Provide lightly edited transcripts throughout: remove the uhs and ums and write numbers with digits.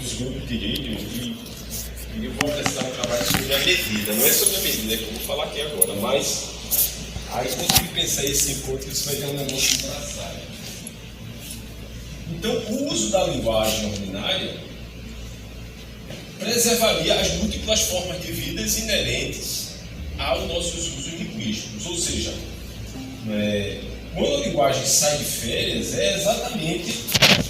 dos grupos de vídeo e eu vou apresentar um trabalho sobre a medida. Não é sobre a medida que eu vou falar aqui agora, mas aí tem que pensar esse encontro, isso vai ter um negócio engraçado. Então, o uso da linguagem ordinária preservaria as múltiplas formas de vida inerentes aos nossos usos linguísticos. Ou seja, quando a linguagem sai de férias, é exatamente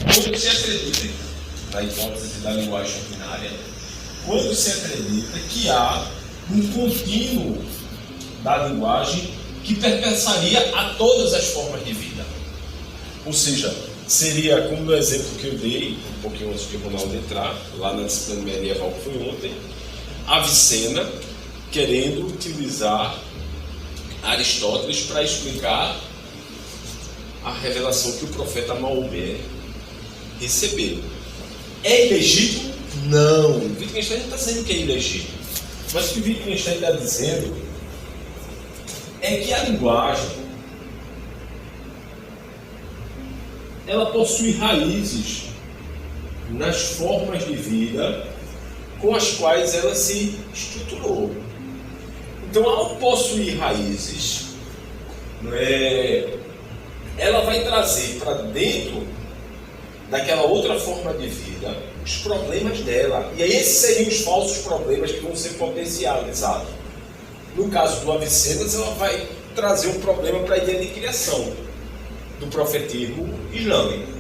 quando se acredita, na hipótese da linguagem ordinária, quando se acredita que há um contínuo da linguagem que perpassaria a todas as formas de vida. Ou seja, seria como no exemplo que eu dei, um pouquinho antes de Ronaldo entrar, lá na disciplina medieval que foi ontem, Avicena querendo utilizar Aristóteles para explicar a revelação que o profeta Maomé recebeu. É ilegítimo? Não. Wittgenstein não está dizendo que é ilegítimo. Mas o que Wittgenstein está dizendo é que a linguagem ela possui raízes nas formas de vida com as quais ela se estruturou. Então, ao possuir raízes, ela vai trazer para dentro daquela outra forma de vida os problemas dela. E aí esses seriam os falsos problemas que vão ser potencializados. No caso do Avicennas, ela vai trazer um problema para a ideia de criação do profetismo islâmico.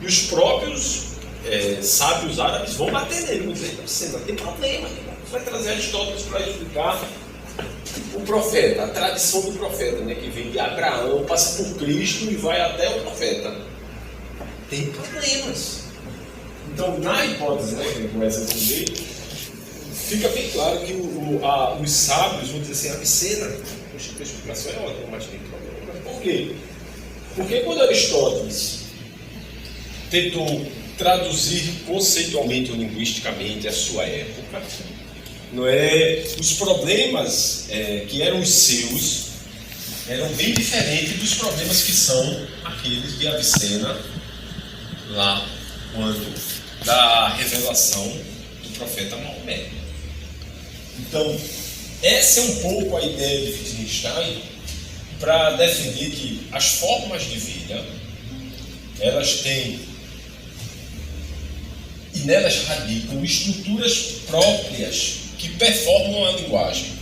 E os próprios sábios árabes vão bater nele, vão dizer, Avicennas, tem problema. Vai trazer Aristóteles para explicar o profeta, a tradição do profeta, que vem de Abraão, passa por Cristo e vai até o profeta. Tem problemas. Então, na hipótese, com essa dele, fica bem claro que os sábios vão dizer assim, Avicena, a explicação é ótima, mas tem problema. Mas por quê? Porque quando Aristóteles tentou traduzir conceitualmente ou linguisticamente a sua época, os problemas que eram os seus eram bem diferentes dos problemas que são aqueles de Avicena lá quando da revelação do profeta Maomé. Então, essa é um pouco a ideia de Wittgenstein para defender que as formas de vida elas têm e nelas radicam estruturas próprias que performam a linguagem.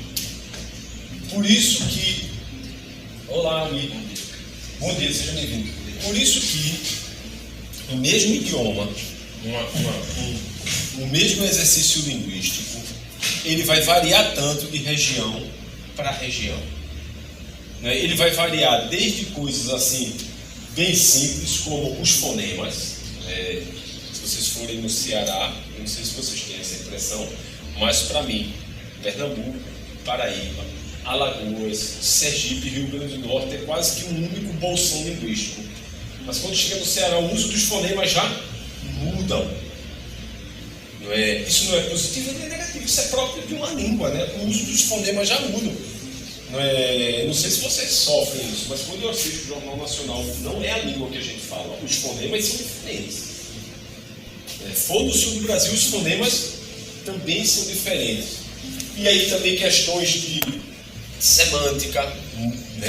Por isso que... Olá, amigo. Bom dia, seja bem-vindo. Por isso que o mesmo idioma, o mesmo exercício linguístico, ele vai variar tanto de região para região. Ele vai variar desde coisas assim, bem simples, como os fonemas. Se vocês forem no Ceará, eu não sei se vocês têm essa impressão, mas para mim, Pernambuco, Paraíba, Alagoas, Sergipe e Rio Grande do Norte é quase que um único bolsão linguístico. Mas quando chega no Ceará, o uso dos fonemas já mudam. Isso não é positivo nem negativo, isso é próprio de uma língua. O uso dos fonemas já muda. Não sei se vocês sofrem isso, mas quando eu assisto o Jornal Nacional, não é a língua que a gente fala, os fonemas são diferentes. For do sul do Brasil, os fonemas também são diferentes. E aí também questões de semântica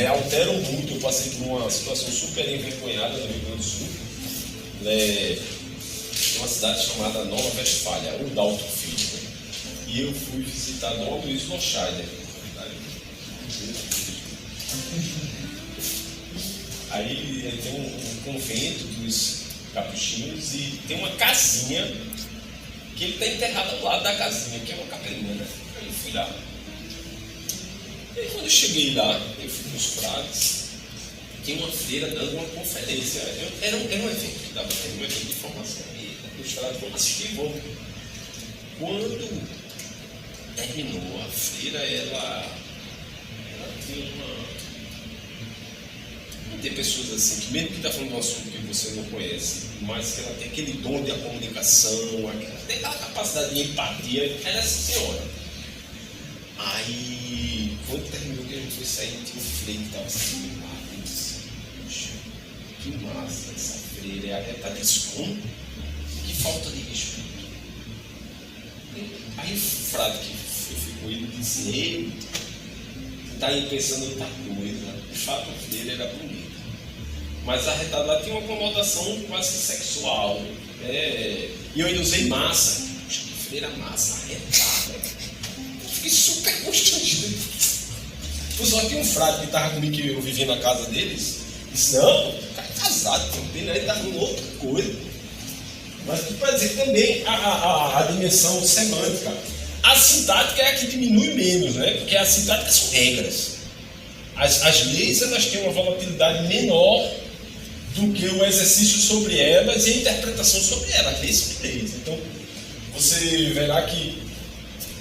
alteram muito. Eu passei por uma situação super envergonhada no Rio Grande do Sul. Uma cidade chamada Nova Westfália, o Dalto Filho. E eu fui visitar Dom Luiz Lochaider. Aí tem um convento dos capuchinhos e tem uma casinha que ele está enterrado ao lado da casinha, que é uma capelinha. Aí eu fui lá. E aí, quando eu cheguei lá, eu fui com os frades, tinha uma feira dando uma conferência. Era um evento que dava um evento de formação. E os frades vão assistir e vão. Quando terminou a feira, ela tinha tem pessoas assim, que mesmo que está falando de um assunto que você não conhece, mas que ela tem aquele dom de comunicação, tem aquela capacidade de empatia, ela é essa senhora. Aí, quando terminou que a gente foi sair, tinha um freio que estava assim, eu disse, poxa, que massa essa freira, ela está desse como? Que falta de respeito. Aí o frade que ficou, ele disse: ele está aí pensando em outra coisa. O fato dele era bonito, mas a retardada tinha uma conotação quase sexual. E eu ainda usei massa. Freira massa, arretada. Fiquei super constrangido. Só que um frade que estava comigo, que eu vivia na casa deles, disse: não, o cara é casado, tem um pena, ele está com outra coisa. Mas tudo para dizer que também a dimensão semântica. A sintática é a que diminui menos, né? Porque a sintática são regras. As leis, elas têm uma volatilidade menor do que o exercício sobre elas e a interpretação sobre elas. As leis são leis. Então, você verá que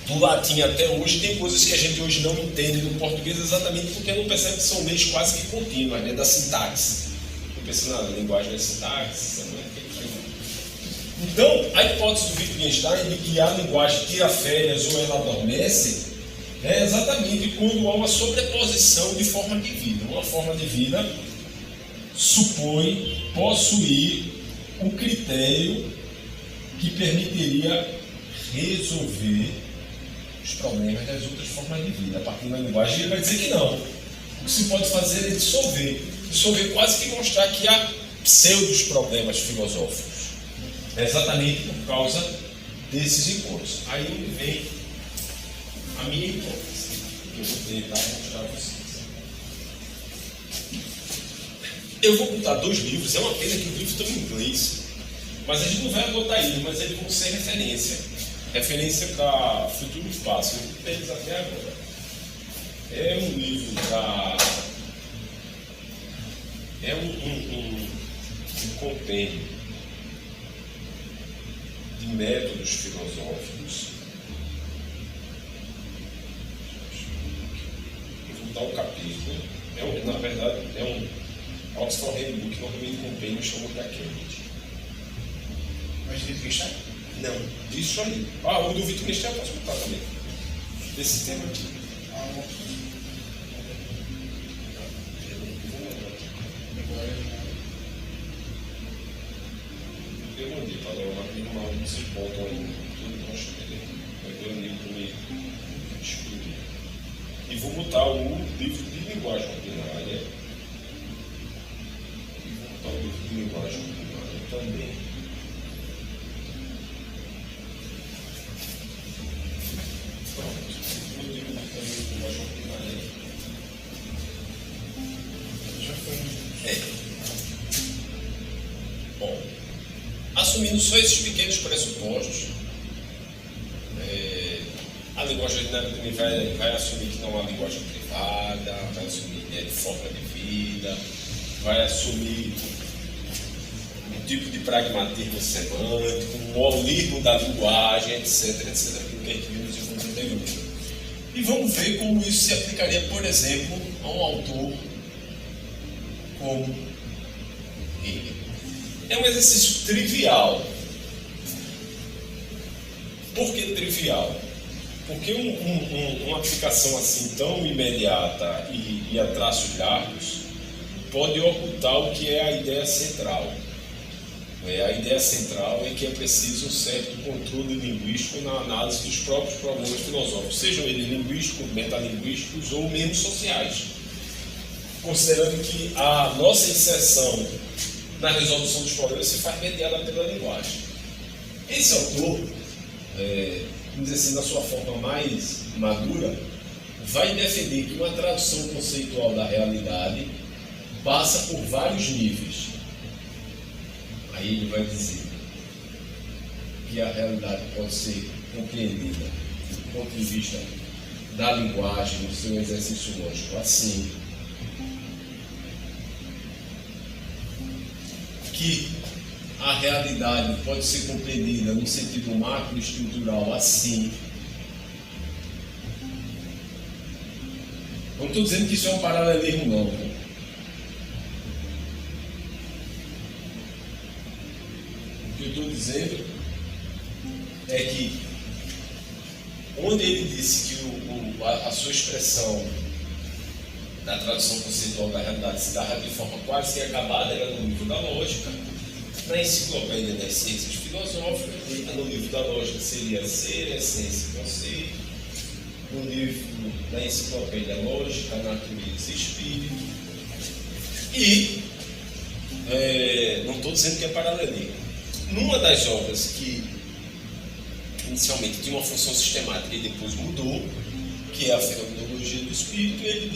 do latim até hoje tem coisas que a gente hoje não entende do português exatamente porque não percebe que são leis quase que contínuas, né, da sintaxe. Eu penso na linguagem da sintaxe. Então, a hipótese do Wittgenstein de que a linguagem tira férias ou ela adormece é exatamente quando há uma sobreposição de forma de vida. Uma forma de vida supõe possuir o critério que permitiria resolver os problemas das outras formas de vida. A partir da linguagem, ele vai dizer que não. O que se pode fazer é dissolver. Dissolver quase que mostrar que há pseudos problemas filosóficos. É exatamente por causa desses encontros. Aí vem a minha hipótese, que eu vou tentar mostrar a vocês. Eu vou botar 2 livros, é uma pena que os livros estão em inglês, mas a gente não vai adotar eles, mas eles vão ser referência. Referência para futuro espaço. Eu vou ter eles até agora. É um livro da. É um compêndio de métodos filosóficos. Eu vou botar um capítulo. Na verdade, é um Oxford Handbook, normalmente compêndio chamam da Cambridge. Mas de Wittgenstein? Não, disso aí. O do Wittgenstein eu posso botar também. Desse tema aqui. Eu mandei para dar uma coisa mal, vocês botam aí tudo que eu acho que vai ter um livro para me escolher. E vou botar o livro de linguagem ordinária. E vou botar o livro de linguagem ordinária também. Bom, assumindo só esses pequenos pressupostos, a linguagem ordinária também vai assumir que não é uma linguagem privada, vai assumir ideia de forma de vida, vai assumir um tipo de pragmatismo semântico, um holismo da linguagem, etc, aquilo que a gente viu nos encontros anteriores. E vamos ver como isso se aplicaria, por exemplo, a um autor como ele. É um exercício trivial. Por que trivial? Porque uma aplicação assim tão imediata e a traços largos pode ocultar o que é a ideia central. A ideia central é que é preciso um certo controle linguístico na análise dos próprios problemas filosóficos, sejam eles linguísticos, metalinguísticos ou mesmo sociais, considerando que a nossa inserção na resolução dos problemas se faz mediada pela linguagem. Esse autor, vamos dizer assim, na sua forma mais madura, vai defender que uma tradução conceitual da realidade passa por vários níveis. Aí ele vai dizer que a realidade pode ser compreendida do ponto de vista da linguagem, no seu exercício lógico, assim, que a realidade pode ser compreendida no sentido macroestrutural assim. Não estou dizendo que isso é um paralelismo, não. Né? O que eu estou dizendo é que onde ele disse que a sua expressão da tradução conceitual da realidade se dava de forma quase que acabada, era no nível da lógica. na Enciclopédia das Ciências Filosóficas, no livro da lógica seria ser, essência e conceito, no livro da Enciclopédia Lógica, Natureza e Espírito, e não estou dizendo que é paralelismo. Numa das obras que inicialmente tinha uma função sistemática e depois mudou, que é a Fenomenologia do Espírito, ele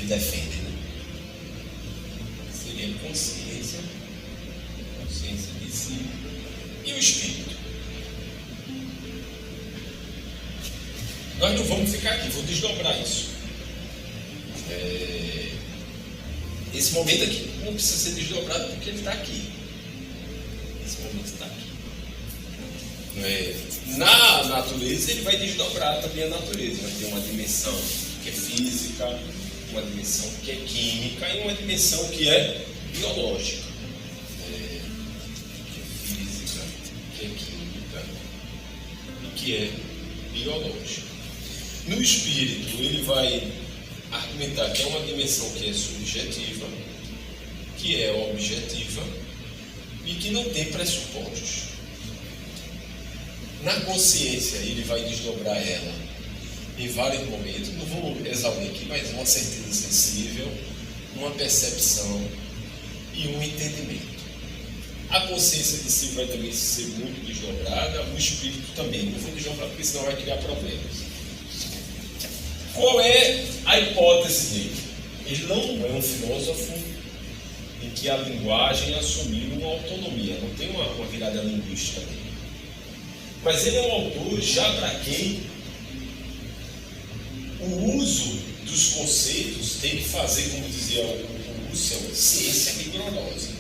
defende, né? Seria consciência de si e o Espírito. Nós não vamos ficar aqui, vou desdobrar isso. Esse momento aqui não precisa ser desdobrado porque ele está aqui. Esse momento está aqui. Na natureza ele vai desdobrar também a natureza. Vai ter uma dimensão que é física, uma dimensão que é química e uma dimensão que é biológica. Que é física, que é química e que é biológica. No espírito ele vai argumentar que é uma dimensão que é subjetiva, que é objetiva e que não tem pressupostos. Na consciência ele vai desdobrar ela em vários momentos, não vou exaurir aqui, mas uma certeza sensível, uma percepção e um entendimento. A consciência de si vai também ser muito desdobrada, o espírito também. Não vou desdobrar porque senão vai criar problemas. Qual é a hipótese dele? Ele não é um filósofo em que a linguagem assumiu uma autonomia, não tem uma virada linguística dele. Mas ele é um autor já para quem o uso dos conceitos tem que fazer, como dizia o Russell, ciência rigorosa.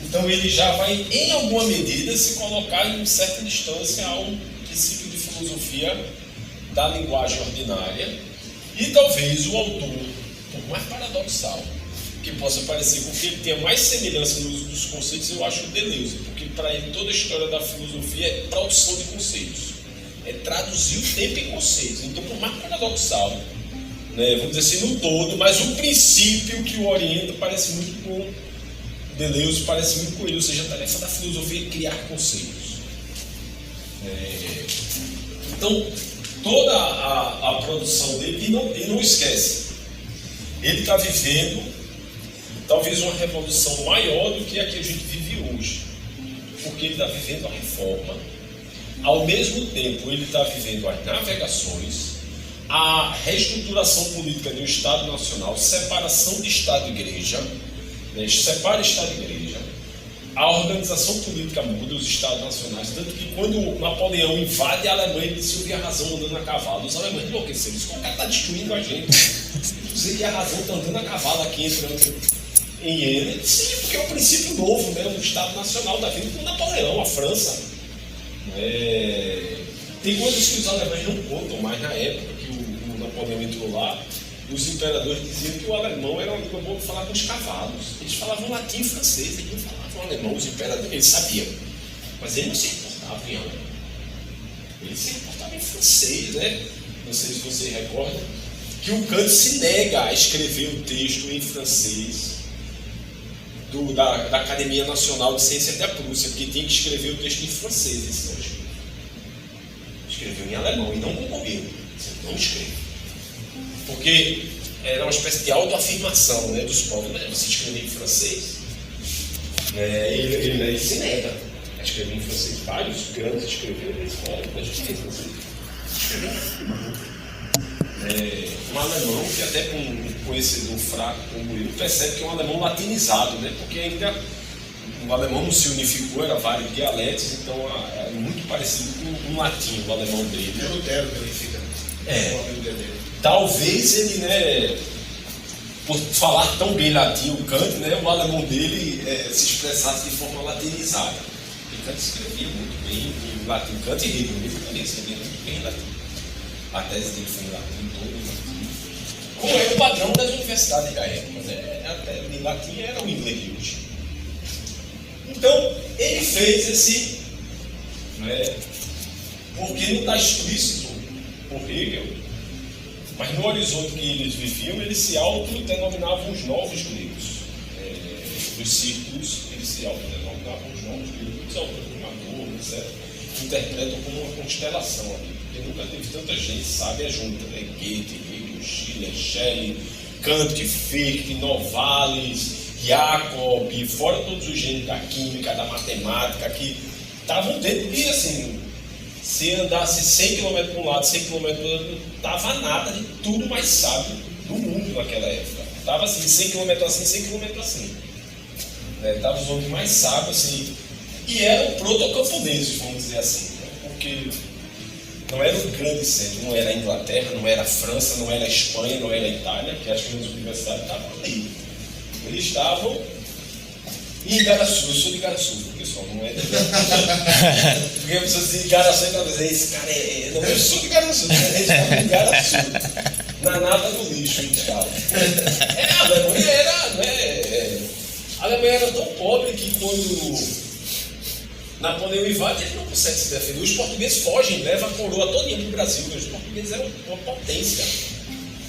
Então ele já vai, em alguma medida, se colocar em certa distância ao princípio de filosofia da linguagem ordinária, e talvez o autor, por mais paradoxal que possa parecer, com que ele tenha mais semelhança no uso dos conceitos, eu acho o Deleuze, porque para ele toda a história da filosofia é produção de conceitos, é traduzir o tempo em conceitos. Então, por mais paradoxal, né, vamos dizer assim, no todo, mas o princípio que o orienta parece muito com Deleuze, parece muito com ele, ou seja, a tarefa da filosofia é criar conceitos. Então, toda a produção dele, e não esquece, ele está vivendo talvez uma revolução maior do que a que a gente vive hoje, porque ele está vivendo a reforma, ao mesmo tempo ele está vivendo as navegações, a reestruturação política de um Estado nacional, separação de Estado e Igreja, né, separa Estado e Igreja, a organização política muda, os Estados nacionais, tanto que quando Napoleão invade a Alemanha, ele disse: eu vi a razão andando a cavalo. Os alemães enlouqueceram, isso, o cara está destruindo a gente. Você vê a razão, está andando a cavalo aqui, entrando em ele. Sim, porque é um princípio novo, né? Um Estado nacional da vida com Napoleão, a França. Tem coisas que os alemães não contam, mas na época que o Napoleão entrou lá, os imperadores diziam que o alemão era uma língua boa para falar com os cavalos. Eles falavam latim e francês, eles não falavam alemão, os imperadores, eles sabiam. Mas eles não se importavam em alemão. Eles se importavam em francês, né? Não sei se você recorda, que o Kant se nega a escrever o texto em francês da Academia Nacional de Ciências da Prússia, porque tinha que escrever o texto em francês, esse não escreveu. Escreveu em alemão e não concorreu. Não escreve. Porque era uma espécie de autoafirmação, né, dos povos. Né? Você escrever em francês, ele se nega a escrever em francês. Vários grandes escreveram na escola, mas escrever em francês. Um alemão que até com um conhecedor fraco como eu percebe que é um alemão latinizado, né? Porque ainda o alemão não se unificou, era vários dialetos, então é muito parecido com o latim, o alemão dele. É Lutero que unifica. Talvez ele, né, por falar tão bem latim, o Kant, né, o alemão dele se expressasse de forma latinizada. E Kant escrevia muito bem em latim. Kant e Hegel também escrevia muito bem em latim. A tese dele foi em latim, todo em latim. Como é o padrão das universidades da época, né? Até em latim era o inglês de hoje. Então, ele fez esse, né, porque não está explícito por Hegel, mas no horizonte que eles viviam, eles se autodenominavam os novos gregos. dos círculos, eles se autodenominavam os nomes de muitos autodenominadores, etc. Interpretam como uma constelação ali, porque nunca teve tanta gente sábia junta, né? Goethe, Hegel, Schiller, Schelling, Kant, Fichte, Novalis, Jacob, fora todos os gênios da química, da matemática, que estavam dentro de, assim, se andasse 100 km para um lado, 100 km para o outro, estava nada de tudo mais sábio do mundo naquela época. Estava assim, 100 km assim, 100 km assim. Estavam os homens mais sábios, assim, e eram proto-camponeses, vamos dizer assim, né? Porque não era o grande centro, não era a Inglaterra, não era a França, não era a Espanha, não era a Itália, que as grandes universidades estavam ali. Eles estavam em Igaraçu. Eu sou de Igaraçu, pessoal, não é de porque a pessoa de Igaraçu e dizer, esse cara não, eu sou de Igaraçu, eles estavam em Igaraçu, na nata do lixo e tal. A Alemanha era, né? A Alemanha era tão pobre que quando Napoleão invade, ele não consegue se defender. Os portugueses fogem, levam a coroa todinha para o Brasil. Os portugueses eram uma potência.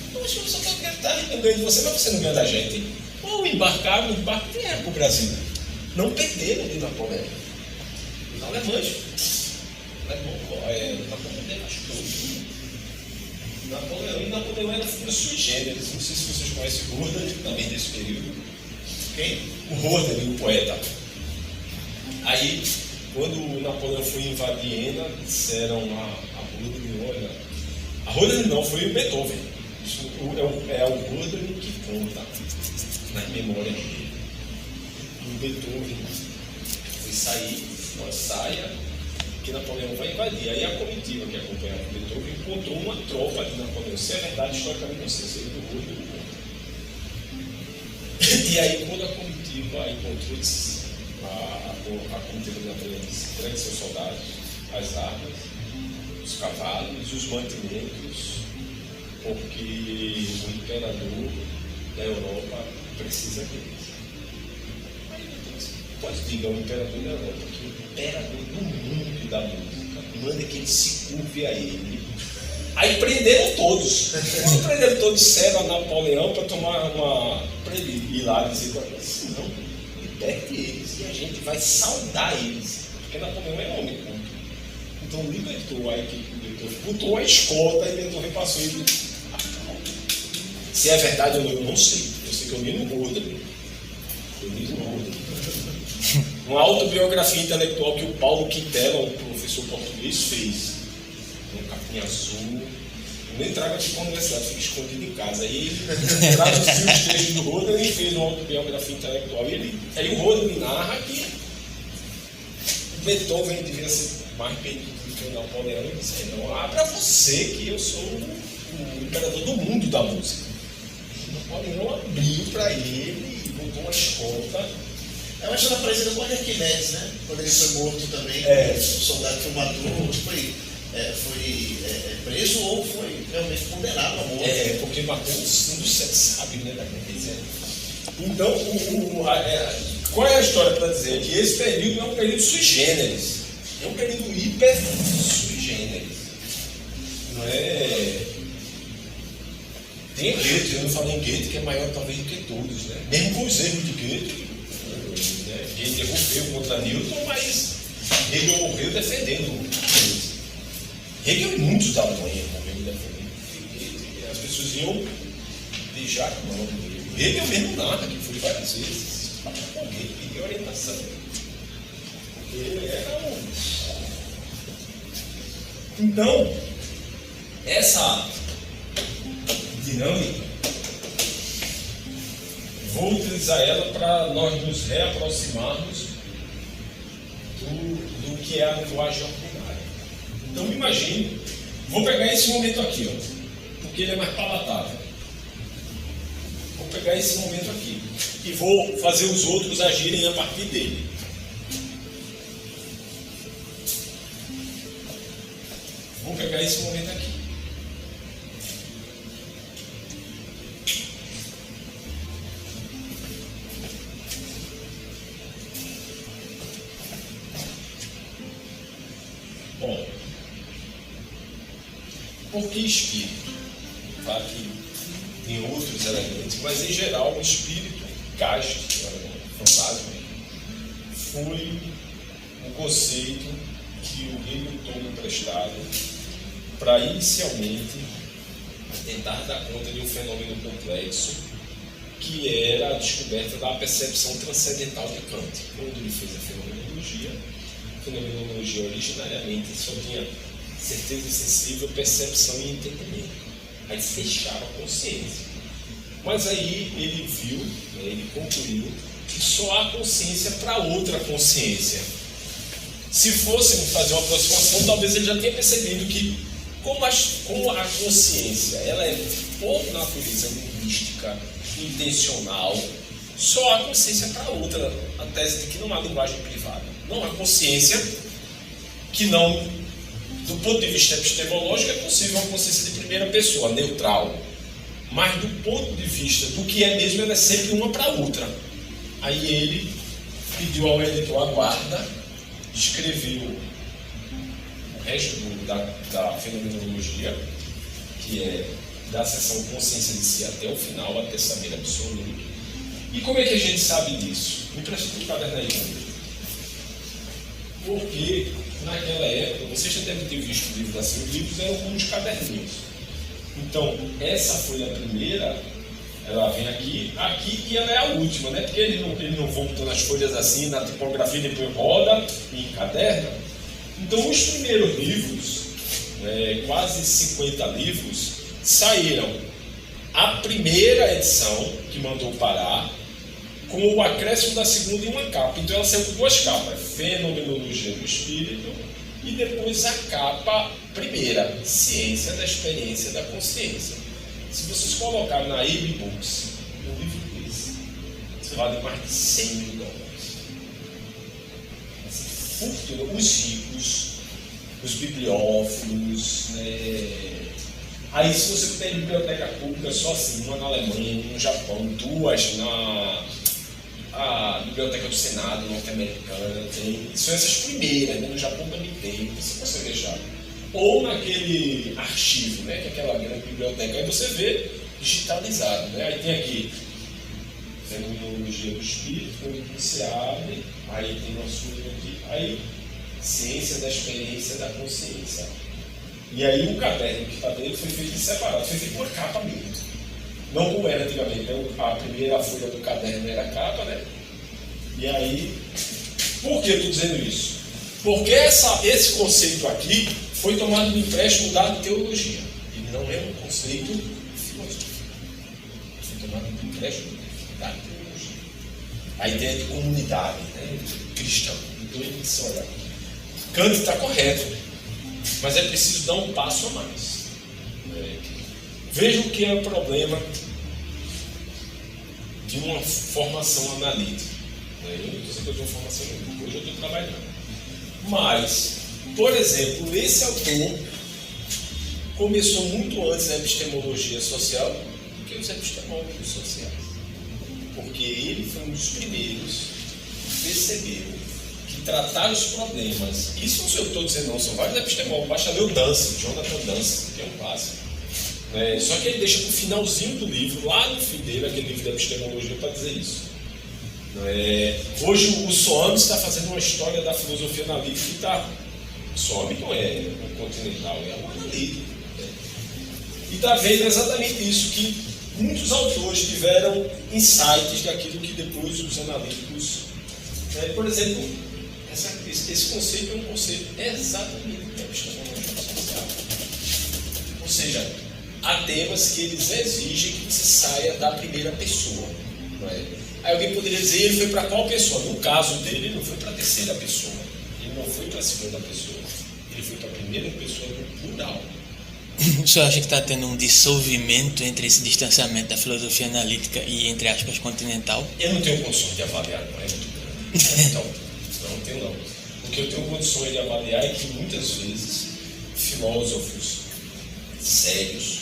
Então, acho que você está ganhando de você, mas você não ganha da gente. Ou embarcaram, vieram para o Brasil. Não perderam de Napoleão. Os alemães. Napoleão devastou. Napoleão era figura sui generis. Não sei se vocês conhecem o Hölderlin, também desse período. Quem? O Hölderlin, o poeta. Aí, quando Napoleão foi invadir Viena, disseram a Hölderlin, olha... A Hölderlin não, foi o Beethoven. Isso é o Hölderlin que conta na memória dele. O Beethoven foi sair com a saia que Napoleão vai invadir. Aí a comitiva que acompanhava o Beethoven encontrou uma tropa de Napoleão. Se é verdade, historicamente não sei se ele do Hölderlin. E aí, quando a comitiva encontrou a comitiva de Napoleão disse: entregue seus soldados, as armas, os cavalos, os mantimentos, porque o imperador da Europa precisa deles. Aí pode dizer o imperador da Europa, que o imperador do mundo da música manda que ele se curve a ele. Aí prenderam todos. Quando prenderam todos, disseram a Napoleão para para ele ir lá dizer para eles: não, liberte eles e a gente vai saudar eles. Porque Napoleão é homem, né? Então libertou a equipe do Beethoven, botou a escolta e Beethoven passou ele. Se é verdade ou não, eu não sei. Eu sei que eu li no Hölderlin. Uma autobiografia intelectual que o Paulo Quintela, um professor português, fez. Um capinha azul. Eu nem trago aqui para a universidade, fica escondido em casa. Aí ele traduziu os textos do Hölderlin e fez uma autobiografia intelectual. Aí o Hölderlin narra que Beethoven devia ser mais perdido do que o Napoleão e disse: não, abra você que eu sou o imperador do mundo da música. O Napoleão abriu para ele e botou uma escolta. Eu acho que ela parecida com o Arquimedes, né? Quando ele foi morto também, o soldado foi matou, foi preso ou foi realmente condenado à morte. Porque matou um dos 7 sábios, né? Então, qual é a história para dizer? Que esse período é um período sui generis. É um período hiper sui generis. Não é... Tem Goethe, eu não falei em Goethe, que é maior talvez do que todos, né? Mesmo com os erros de Goethe, né? Goethe errou feio contra Newton, mas Hegel morreu defendendo Goethe. Hegel e muitos da Alemanha morreram defendendo Goethe. As pessoas iam deixar a mão dele. Hegel mesmo nada, que foi várias vezes para Goethe, pediu orientação. Ele era um... Então, essa dinâmica, vou utilizar ela para nós nos reaproximarmos do que é a linguagem ordinária. Então imagine, vou pegar esse momento aqui, porque ele é mais palatável. Vou pegar esse momento aqui e vou fazer os outros agirem a partir dele. Vou pegar esse momento aqui. Bom, por que espírito? Claro que tem outros elementos, mas em geral o espírito, Geist, fantasma, foi o conceito que o Hegel tomou emprestado para inicialmente tentar dar conta de um fenômeno complexo que era a descoberta da percepção transcendental de Kant. Quando ele fez a fenomenologia originariamente só tinha certeza sensível, percepção e entendimento. Aí fechava a consciência. Mas aí ele viu, ele concluiu que só há consciência para outra consciência. Se fôssemos fazer uma aproximação, talvez ele já tenha percebido que, como a consciência ela é, por natureza linguística, intencional, só há consciência para outra. A tese de que não há linguagem privada. Não há consciência que não, do ponto de vista epistemológico, é possível uma consciência de primeira pessoa, neutral. Mas do ponto de vista do que é mesmo, ela é sempre uma para outra. Aí ele pediu ao editor a guarda, escreveu o resto da fenomenologia, que é da seção consciência de si até o final, até saber absoluto. E como é que a gente sabe disso? Me presta um caderno aí. Porque naquela época, vocês já devem ter visto o livro da Silvia, os livros eram como uns caderninhos. Então, essa foi a primeira, ela vem aqui e ela é a última, né? Porque ele não voltou nas folhas assim, na tipografia, depois roda e encaderna. Então, os primeiros livros, quase 50 livros, saíram a primeira edição, que mandou parar, com o acréscimo da segunda em uma capa. Então ela saiu com duas capas, Fenomenologia do Espírito, e depois a capa primeira, Ciência da Experiência da Consciência. Se vocês colocarem na e-books, um livro desse, você vale mais de $100 mil. Fortuna, os ricos, os bibliófilos, Aí, se você tem biblioteca pública, só assim, uma na Alemanha, uma no Japão, duas na Biblioteca do Senado norte-americana, são essas primeiras, né? No Japão também tem, você consegue achar. Ou naquele arquivo, né? Que é aquela grande biblioteca, aí você vê digitalizado, né? Aí tem aqui Fenomenologia do Espírito, quando você abre, aí tem nosso livro aqui, aí Ciência da Experiência da Consciência. E aí o caderno que está dentro foi feito separado, foi feito uma capa mesmo. Não como era antigamente, né? A primeira folha do caderno era a capa, né? E aí, por que eu estou dizendo isso? Porque esse conceito aqui foi tomado de empréstimo da teologia. Ele não é um conceito filosófico. Foi tomado de empréstimo da teologia. A ideia de comunidade, né? Cristã. Então ele disse, olha, Kant está correto. Mas é preciso dar um passo a mais. Vejam que é o problema de uma formação analítica. Eu não estou dizendo que eu tenho formação analítica, hoje eu estou trabalhando. Mas, por exemplo, esse autor começou muito antes da epistemologia social do que os epistemólogos sociais. Porque ele foi um dos primeiros que percebeu que tratar os problemas, isso não sou eu que estou dizendo não, são vários epistemólogos, basta ler o Dance, Jonathan Dance, que é um clássico. Só que ele deixa para o finalzinho do livro, lá no fim dele, aquele livro da epistemologia, para dizer isso. Hoje o Soame está fazendo uma história da filosofia analítica que está... Soame não é um continental, é um analítico. E está vendo exatamente isso, que muitos autores tiveram insights daquilo que depois os analíticos... por exemplo, esse conceito é um conceito exatamente da epistemologia social. Ou seja, há temas que eles exigem que você saia da primeira pessoa. Não é? Aí alguém poderia dizer, ele foi para qual pessoa? No caso dele, ele não foi para a terceira pessoa. Ele não foi para a segunda pessoa. Ele foi para a primeira pessoa no plural. O senhor acha que está tendo um dissolvimento entre esse distanciamento da filosofia analítica e, entre aspas, continental? Eu não tenho condições de avaliar, não é muito grande. Então, não tenho não. O que eu tenho condições de avaliar é que muitas vezes filósofos sérios,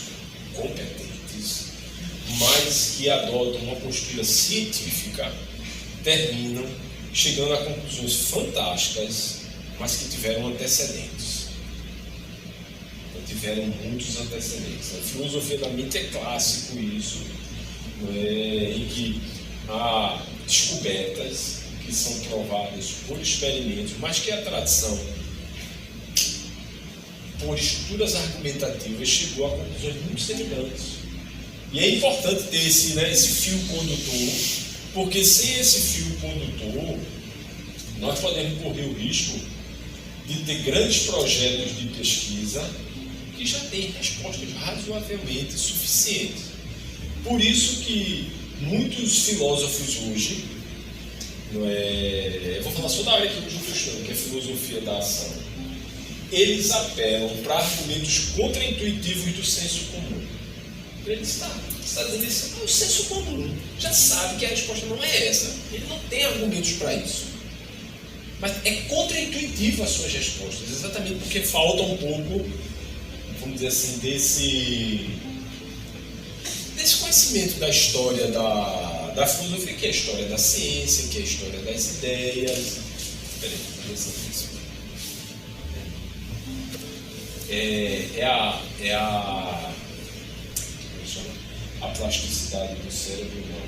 competentes, mas que adotam uma postura científica, terminam chegando a conclusões fantásticas, mas que tiveram antecedentes. Tiveram muitos antecedentes. A filosofia da mente é clássico isso, em que descobertas que são provadas por experimentos, mas que a tradição, por estruturas argumentativas, chegou a conclusões muito semelhantes. E é importante ter esse fio condutor, porque sem esse fio condutor, nós podemos correr o risco de ter grandes projetos de pesquisa que já têm respostas razoavelmente suficientes. Por isso que muitos filósofos hoje, eu vou falar só da área que hoje eu estou estudando, que é a filosofia da ação, eles apelam para argumentos contra-intuitivos do senso comum. Ele está dizendo isso, o senso comum já sabe que a resposta não é essa. Ele não tem argumentos para isso. Mas é contra-intuitivo as suas respostas, exatamente porque falta um pouco, vamos dizer assim, desse conhecimento da história da filosofia, que é a história da ciência, que é a história das ideias. Espera aí, vou ver isso. A plasticidade do cérebro, não.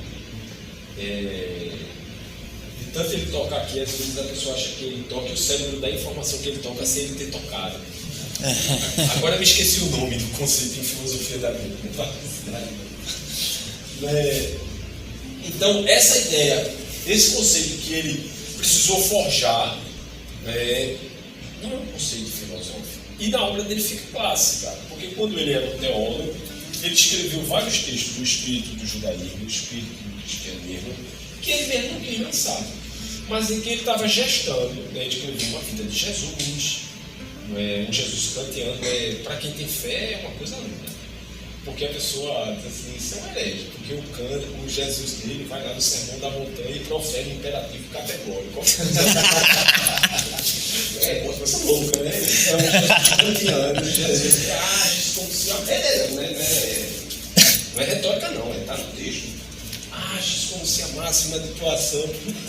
De tanto ele tocar aqui, às vezes a pessoa acha que ele toca e o cérebro dá informação que ele toca sem ele ter tocado. Agora eu me esqueci o nome do conceito em filosofia da mente. Então, essa ideia, esse conceito que ele precisou forjar, não é um conceito filosófico. E na obra dele fica clássica, porque quando ele era um teólogo, ele escreveu vários textos do espírito do judaísmo, do espírito do cristianismo, que ele mesmo não quis lançar, mas em que ele estava gestando, né? Ele escreveu uma vida de Jesus, um Jesus kantiano, para quem tem fé é uma coisa linda. Porque a pessoa diz assim, isso é um herege, porque o Jesus dele vai lá no Sermão da Montanha e profere um imperativo categórico. Uma coisa louca, né? É um Jesus kantiano, Jesus que age como se beleza, né? Não é retórica não, está no texto. Age como se a máxima de atuação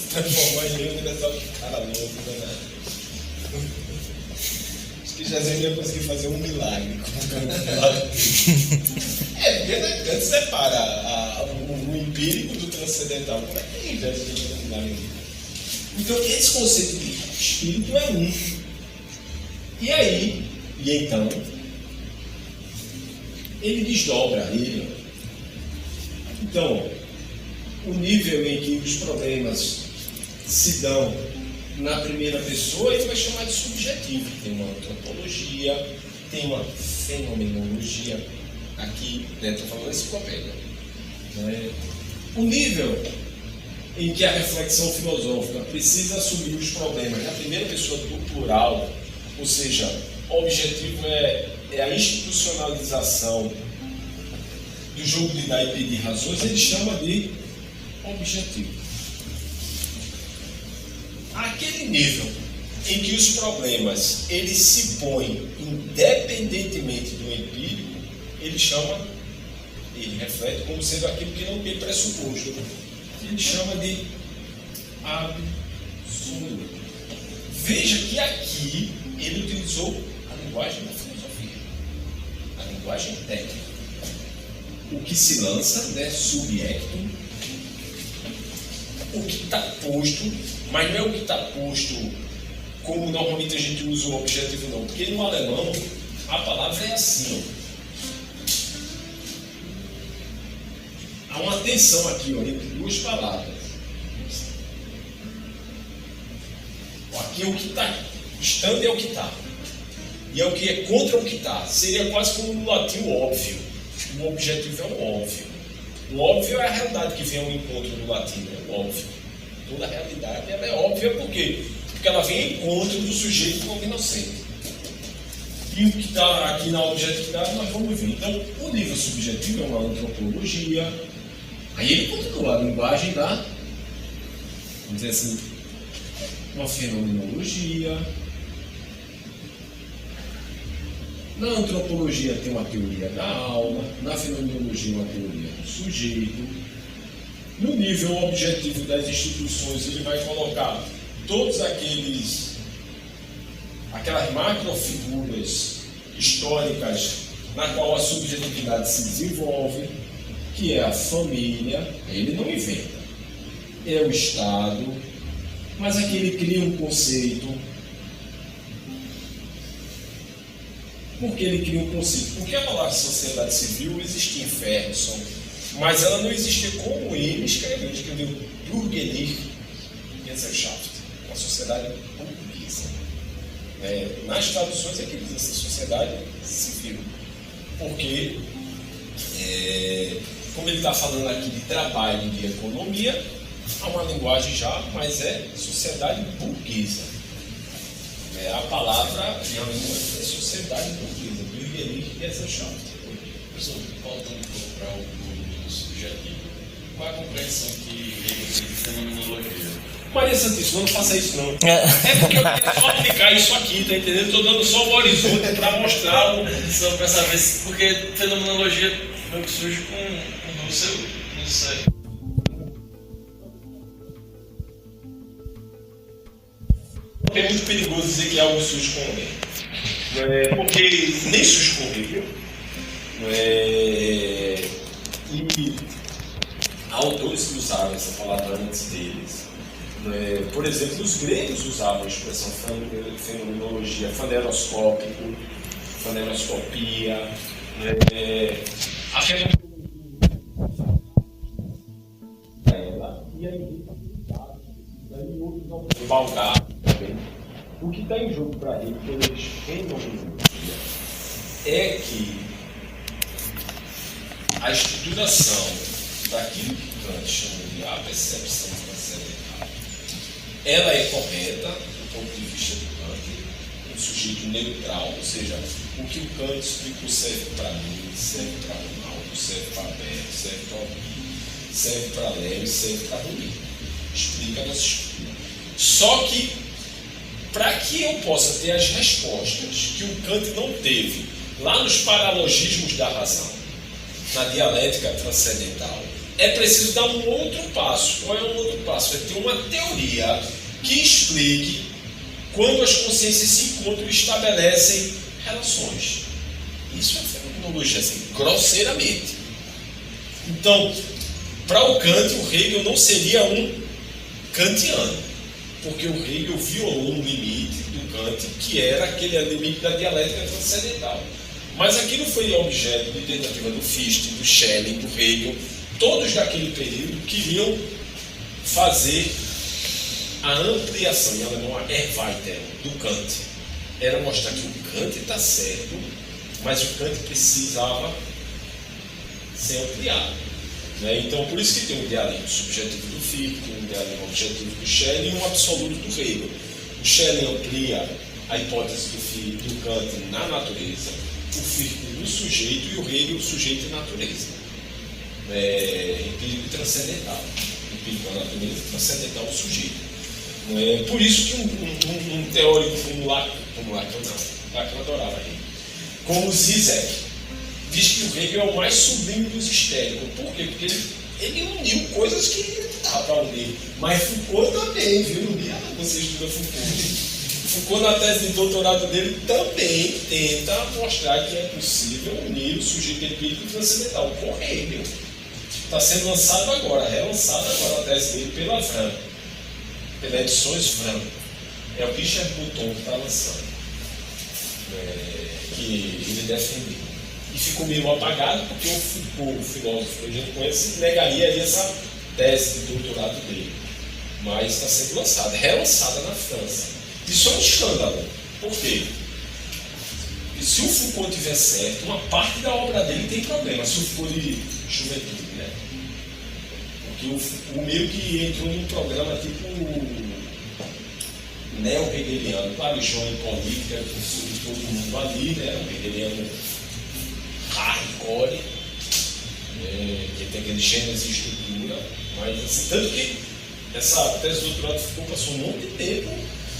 transformar em Deus universal. Que cara louco, né? Que Jesus ia conseguir fazer um milagre. Porque Kant separa o empírico do transcendental. Como é que Jesus ia fazer um milagre? Então, esse conceito de espírito é um. E então, ele desdobra ele. Então, o nível em que os problemas se dão na primeira pessoa, ele vai chamar de subjetivo. Tem uma antropologia, tem uma fenomenologia. Aqui, estou falando enciclopédia. O nível em que a reflexão filosófica precisa assumir os problemas na primeira pessoa do plural, ou seja, o objetivo é a institucionalização do jogo de dar e pedir razões, ele chama de objetivo. Aquele nível em que os problemas eles se põem independentemente do empírico, ele reflete como sendo aquilo que não tem pressuposto. Ele chama de absoluto. Veja que aqui ele utilizou a linguagem da filosofia, a linguagem técnica. O que se lança, subjectum, o que está posto, mas não é o que está posto como normalmente a gente usa o objetivo, não. Porque no alemão a palavra é assim, Há uma tensão aqui, entre duas palavras. Aqui é o que está. Estando é o que está. E é o que é contra o que está. Seria quase como no latim o óbvio. O objetivo é o óbvio. O óbvio é a realidade que vem ao encontro do latim, o óbvio. Toda a realidade ela é óbvia por quê? Porque ela vem ao encontro do sujeito como inocente. E o que está aqui na objetividade nós vamos ver. Então, o nível subjetivo é uma antropologia. Aí ele continua a linguagem da, vamos dizer assim, uma fenomenologia. Na antropologia tem uma teoria da alma, na fenomenologia uma teoria do sujeito. No nível objetivo das instituições ele vai colocar todos aquelas macrofiguras históricas na qual a subjetividade se desenvolve, que é a família. Ele não inventa. é o Estado, mas aqui ele cria um conceito. Por que ele cria um conceito? Porque a palavra sociedade civil existia em Ferguson, mas ela não existia como ele escreveu Bürgerliche Gesellschaft, uma sociedade burguesa. Nas traduções é que ele diz essa sociedade civil, porque, como ele está falando aqui de trabalho e de economia, há uma linguagem já, mas é sociedade burguesa. A palavra realmente é sociedade burguesa, Bürgerliche Gesellschaft. Professor, voltando um pouco para o subjetivo, qual é a compreensão que ele tem de fenomenologia? Maria Santíssima, não faça isso não. É porque eu quero só aplicar isso aqui, tá entendendo? Estou dando só o horizonte para mostrar só para saber se, porque fenomenologia meio que surge com o seu, não sei. É muito perigoso dizer que algo surge com alguém, porque nem surge com Hegel, e há autores que usaram essa palavra antes deles. Por exemplo, os gregos usavam a expressão fenomenologia, faneroscópico, faneroscopia, a fenomenologia e aí outros autores, Balgar também. O que está em jogo para ele, quando eles fenomenologia, é que a estruturação daquilo que Kant chama de a percepção transcendental, ela é correta do ponto de vista do Kant, um sujeito neutral, ou seja, o que o Kant explicou serve para mim, serve para Ronaldo, serve para Beto, serve para Almir, serve para Léo e serve para Rui. Explica nossa estrutura. Só que, para que eu possa ter as respostas que o Kant não teve lá nos paralogismos da razão, na dialética transcendental, é preciso dar um outro passo. Qual é o outro passo? É ter uma teoria que explique quando as consciências se encontram e estabelecem relações. Isso é fenomenologia, assim, grosseiramente. Então, para o Kant, o Hegel não seria um kantiano, porque o Hegel violou um limite do Kant, que era aquele limite da dialética transcendental. Mas aquilo foi objeto de tentativa do Fichte, do Schelling, do Hegel. Todos daquele período queriam fazer a ampliação, em alemão, a Erweiterung do Kant. Era mostrar que o Kant está certo, mas o Kant precisava ser ampliado. Então, por isso que tem um dialético subjetivo do Fichte, um dialético objetivo do Schelling e um absoluto do Hegel. O Schelling amplia a hipótese do Kant na natureza, o Fichte no sujeito e o Hegel o sujeito e natureza. Empírico e transcendental. Empírico a natureza, transcendental o sujeito. Por isso que um teórico como Lacan adorava Hegel, como Zizek, diz que o Hegel é o mais sublime dos histéricos. Por quê? Porque ele uniu coisas que ele não dava para unir. Mas Foucault também, viu? Você estuda Foucault. Foucault, na tese de doutorado dele, também tenta mostrar que é possível unir o sujeito empírico e transcendental com Hegel. Está sendo lançado agora, relançado agora a tese dele pela Vran, pela Edições Vran. É o Richard Bouton que está lançando, que ele defendeu. E ficou meio apagado porque o Foucault, o filósofo que a gente conhece, negaria essa tese de doutorado dele. Mas está sendo lançada, relançada na França. Isso é um escândalo. Por quê? E se o Foucault tiver certo, uma parte da obra dele tem problema. Se o Foucault de juventude, né? Porque o Foucault meio que entrou num programa tipo neo-hegeliano. Claro, João em política, com todo mundo ali, né? Um hegeliano hardcore, que tem aquele gênese e estrutura, mas assim, tanto que essa tese de doutorado ficou, passou um monte de tempo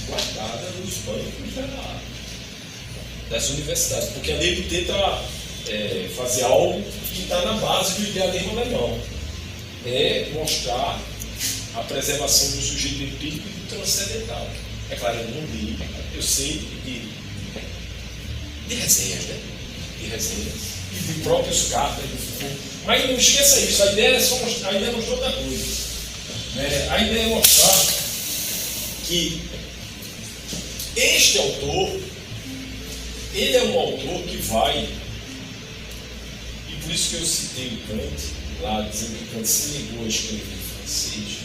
guardada nos bancos das universidades, porque ali ele tenta fazer algo que está na base do idealismo alemão, mostrar a preservação do sujeito empírico e do transcendental. É claro, eu não li, eu sei de resenhas, né? De resenhas e de próprios cartas do Foucault. Mas não esqueça isso, a ideia é mostrar outra coisa. A ideia é mostrar que este autor, ele é um autor que vai, e por isso que eu citei o Kant, lá dizendo que Kant se negou a escrever em francês.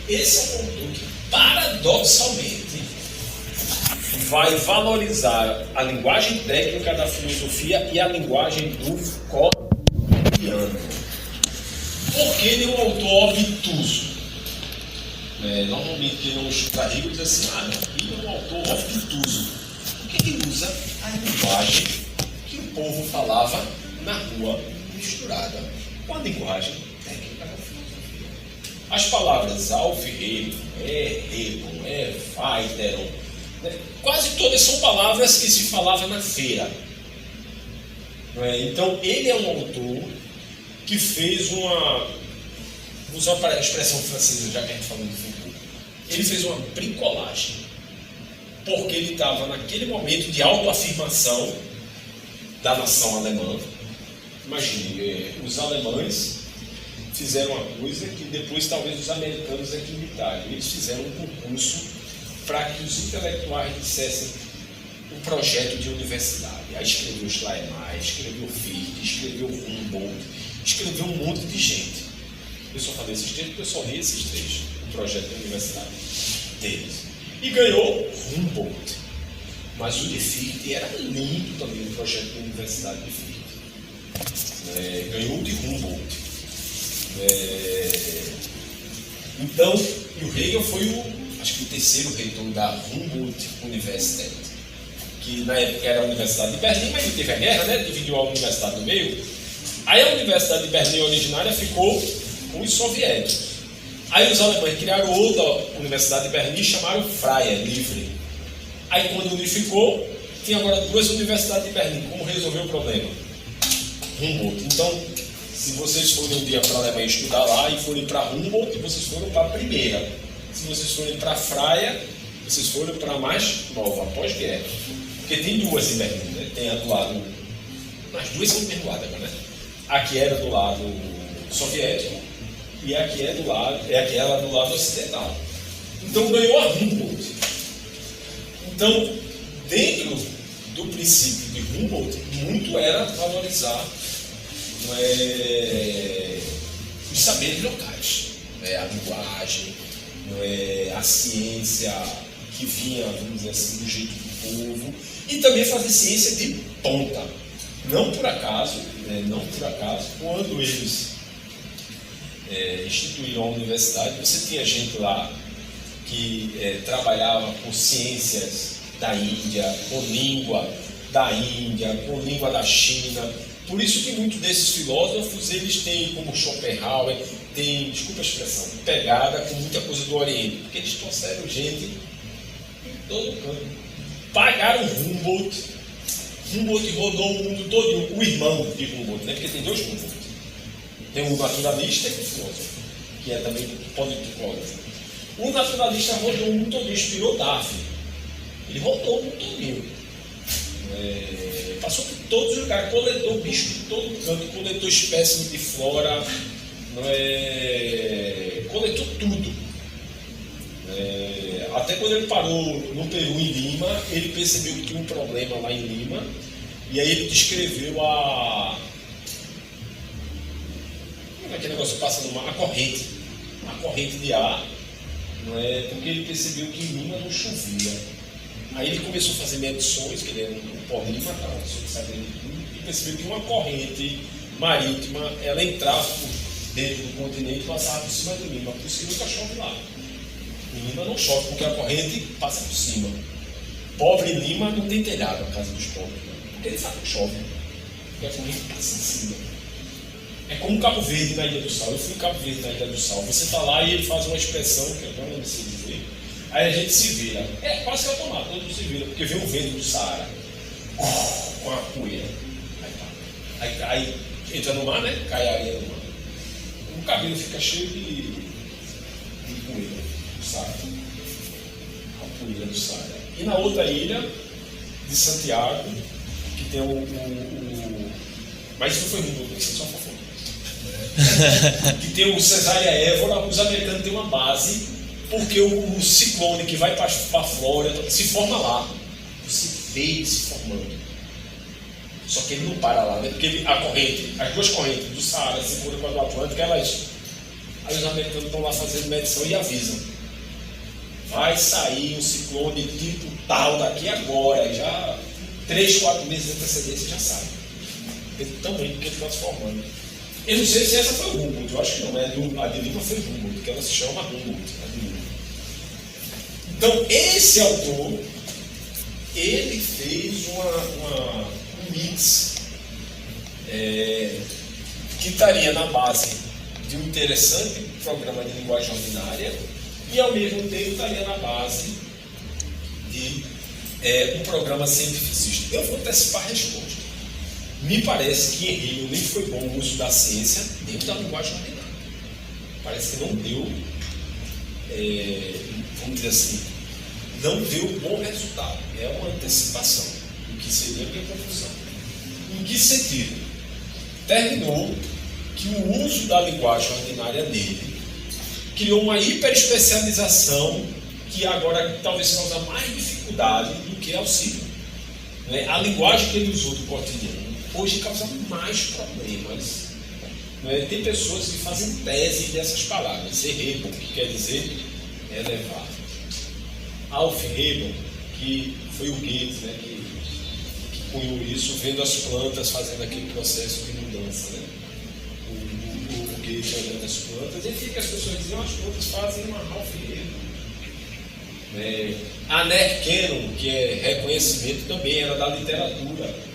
Esse é um autor que, paradoxalmente, vai valorizar a linguagem técnica da filosofia e a linguagem do cotidiano. Porque ele é um autor obtuso. Normalmente quem não estuda Hegel diz assim, ele é um autor obtuso. Porque ele usa a linguagem que o povo falava na rua, misturada com a linguagem técnica da filosofia. As palavras Aufhebung, Erhebung, Erweiterung, quase todas são palavras que se falava na feira. Então, ele é um autor que fez uma... Vou usar a expressão francesa, já que a gente falou de Foucault. Ele fez uma bricolagem. Porque ele estava naquele momento de autoafirmação da nação alemã. Imagine, os alemães fizeram uma coisa que depois talvez os americanos aqui imitaram. Eles fizeram um concurso para que os intelectuais dissessem um projeto de universidade. Aí escreveu Schleiermacher, escreveu Fichte, escreveu Humboldt, escreveu um monte de gente. Eu só falei esses três porque eu só li esses três, o projeto de universidade deles. E ganhou Humboldt. Mas o de Fichte era lindo também, o projeto de universidade de Fichte. Ganhou o de Humboldt. Então, e o Hegel foi acho que o terceiro reitor da Humboldt Universität, que na época era a Universidade de Berlim, mas teve a guerra, dividiu a universidade no meio. Aí a Universidade de Berlim originária ficou com os soviéticos. Aí os alemães criaram outra Universidade de Berlim e chamaram Freie, livre. Aí quando unificou, tinha agora duas universidades de Berlim. Como resolveu o problema? Humboldt. Então, se vocês forem um dia para a Alemanha estudar lá e forem para Humboldt, vocês foram para a primeira. Se vocês forem para a Freie, vocês foram para a mais nova, pós-guerra. Porque tem duas em Berlim, Tem a do lado... As duas são do mesmo lado agora, Aqui era do lado soviético e aqui é aquela do lado ocidental. Então ganhou a Humboldt. Então, dentro do princípio de Humboldt, muito era valorizar os saberes locais, a linguagem, a ciência que vinha, vamos dizer assim, do jeito do povo, e também fazer ciência de ponta. Não por acaso, quando eles instituíram a universidade, você tinha gente lá que trabalhava com ciências da Índia, com língua da Índia, com língua da China. Por isso que muitos desses filósofos, eles têm, como Schopenhauer, tem, desculpa a expressão, pegada com muita coisa do Oriente, porque eles trouxeram gente em todo canto. Pagaram Humboldt rodou o mundo todo, o irmão de Humboldt, porque tem dois Humboldt. Tem um naturalista e um filósofo, que é também politicólogo. O naturalista rodou o mundo todo, inspirou Darwin. Ele rodou o mundo todo. Passou por todos os lugares, coletou bicho de todo canto, coletou espécimes de flora, coletou tudo. Até quando ele parou no Peru, em Lima, ele percebeu que tinha um problema lá em Lima, e aí ele descreveu aquele negócio que passa no mar, a corrente de ar, porque ele percebeu que em Lima não chovia. Aí ele começou a fazer medições, que ele era um polímata, sabendo de tudo, e percebeu que uma corrente marítima, ela entrava por dentro do continente e passava por cima de Lima, por isso que nunca chove lá. Em Lima não chove, porque a corrente passa por cima. Pobre Lima não tem telhado, a casa dos pobres, porque ele sabe que chove, porque a corrente passa em cima. É como Cabo Verde na Ilha do Sal. Eu fui em Cabo Verde na Ilha do Sal. Você está lá e ele faz uma expressão, que agora não sei dizer, aí a gente se vira. Quase que automático, todo mundo se vira, porque vem o vento do Saara com a poeira. Aí entra no mar, cai a areia no mar. O cabelo fica cheio de poeira do Saara. A poeira do Saara. E na outra ilha de Santiago, que tem mas isso não foi muito, isso só foi. que tem o Cesária Évora, os americanos têm uma base, porque o ciclone que vai para a Flórida se forma lá. Você vê ele se formando. Só que ele não para lá, né? Porque as duas correntes do Saara se encontram com a do Atlântico, aí os americanos estão lá fazendo medição e avisam. Vai sair um ciclone tipo tal daqui agora, já 3, 4 meses de antecedência já sabe. Pelo tamanho que ele está se formando. Eu não sei se essa foi o Humboldt, eu acho que não, né? A de Lima foi Humboldt, que ela se chama Humboldt. Então, esse autor, ele fez um mix que estaria na base de um interessante programa de linguagem ordinária e, ao mesmo tempo, estaria na base de um programa cientificista. Eu vou antecipar a resposta. Me parece que em Hegel nem foi bom o uso da ciência dentro da linguagem ordinária. Parece que não deu, vamos dizer assim, não deu bom resultado. É uma antecipação do que seria a minha conclusão. Em que sentido? Terminou que o uso da linguagem ordinária dele criou uma hiperespecialização que agora talvez causa mais dificuldade do que auxílio. Né? A linguagem que ele usou do cotidiano hoje causa mais problemas. Né? Tem pessoas que fazem tese dessas palavras. Errebo, que quer dizer elevar. Alf Hegel, que foi o Goethe, né? que cunhou isso, vendo as plantas fazendo aquele processo de mudança. Né? O Goethe olhando as plantas, e fica as pessoas dizendo as plantas fazem uma Alf Hegel. A Nerkeno, que é reconhecimento, também era da literatura.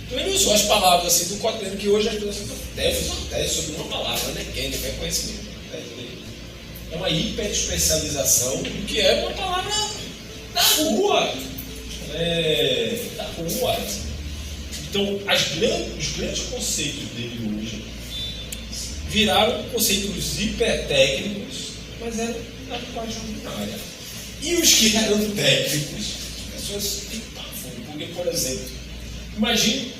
Então ele usou as palavras assim, do cotidiano, que hoje as pessoas devem uma tese sobre uma palavra, Nerkeno, reconhecimento. É uma hiperespecialização do que é uma palavra da rua. Da rua. Então, os grandes conceitos dele hoje viraram conceitos hipertécnicos, mas eram da linguagem ordinária. E os que eram técnicos, as pessoas pipavam, porque, por exemplo, imagine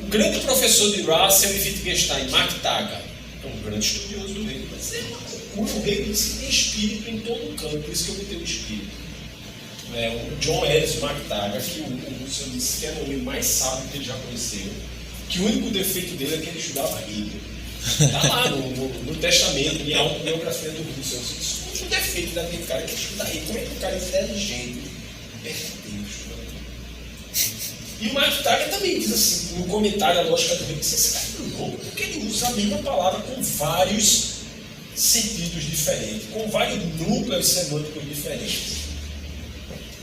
um grande professor de Russell e Wittgenstein, Mark Taggart, um grande estudioso do Hegel, mas o Hegel disse que tem espírito em todo o campo, por isso que eu botei o espírito. O John Ellis McTaggart, que o Russell disse que era o homem mais sábio que ele já conheceu, que o único defeito dele é que ele estudava Hegel. Está lá no testamento, em autobiografia do Russell. O único defeito daquele cara é que ele estuda Hegel. Como é que um cara inteligente perdeu estudando? E o McTaggart também diz assim, no comentário à lógica do Hegel, esse cara é louco, porque ele usa a mesma palavra com vários sentidos diferentes, com vários núcleos semânticos diferentes.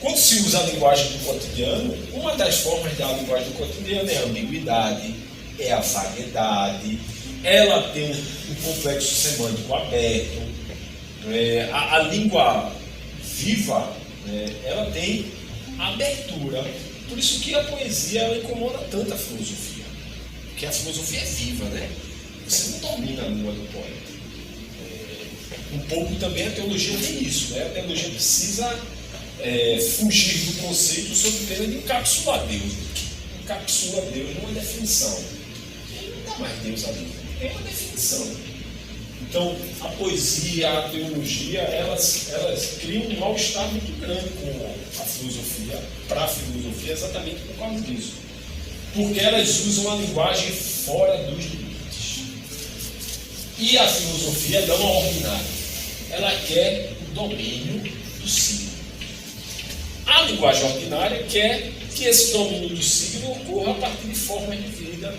Quando se usa a linguagem do cotidiano, uma das formas da linguagem do cotidiano é a ambiguidade, é a vaguidade, ela tem um complexo semântico aberto, a língua viva, ela tem abertura. Por isso que a poesia ela incomoda tanto a filosofia, porque a filosofia é viva, né? Você não domina a língua do poeta. Um pouco também a teologia tem isso, né? A teologia precisa fugir do conceito sob pena de encapsular Deus. Encapsula Deus numa definição. Ele não dá mais Deus ali, tem uma definição. Então, a poesia, a teologia, elas criam um mal-estar muito grande com a filosofia, para a filosofia, exatamente por causa disso. Porque elas usam a linguagem fora dos limites. E a filosofia não é ordinária. Ela quer o domínio do signo. A linguagem ordinária quer que esse domínio do signo ocorra a partir de formas de vida,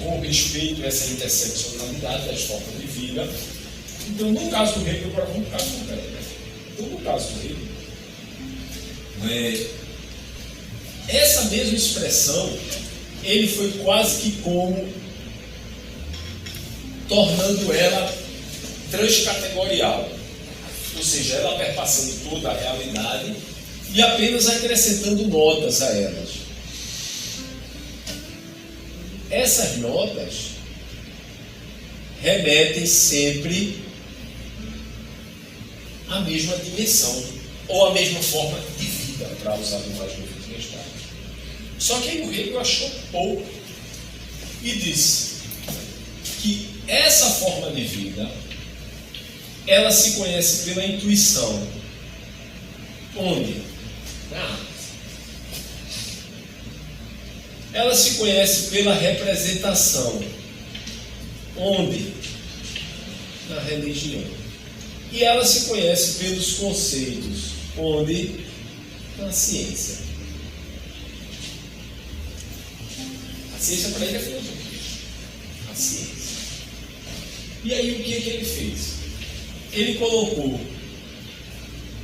com respeito a essa interseccionalidade das formas de vida. Então, no caso do Hegel, agora vamos para o caso do Hegel. Então, no caso do Hegel, essa mesma expressão, ele foi quase que como tornando ela transcategorial, ou seja, ela perpassando toda a realidade e apenas acrescentando notas a elas. Essas notas remetem sempre à mesma dimensão ou à mesma forma de vida, para usar a linguagem do Wittgenstein. Só que aí o Hegel achou pouco e disse: que essa forma de vida, ela se conhece pela intuição. Onde? Na arte. Ela se conhece pela representação. Onde? Na religião. E ela se conhece pelos conceitos. Onde? Na ciência. A ciência para ele é filosofia. A ciência. E aí o que ele fez? Ele colocou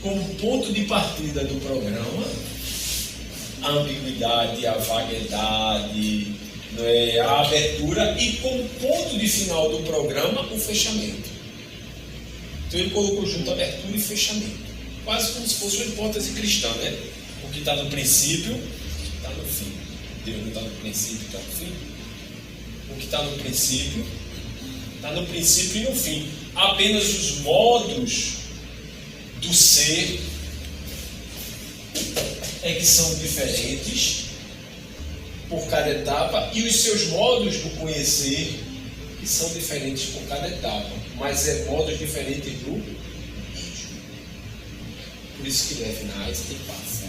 como ponto de partida do programa a ambiguidade, a vaguedade, a abertura, e como ponto de final do programa o fechamento. Então ele colocou junto abertura e fechamento, quase como se fosse uma hipótese cristã, né? O que está no princípio está no fim. Deus não está no princípio, está no fim. O que está no princípio está no princípio e no fim. Apenas os modos do ser é que são diferentes por cada etapa, e os seus modos do conhecer que são diferentes por cada etapa, mas é modos diferentes do mesmo. Por isso que Levinas tem passa,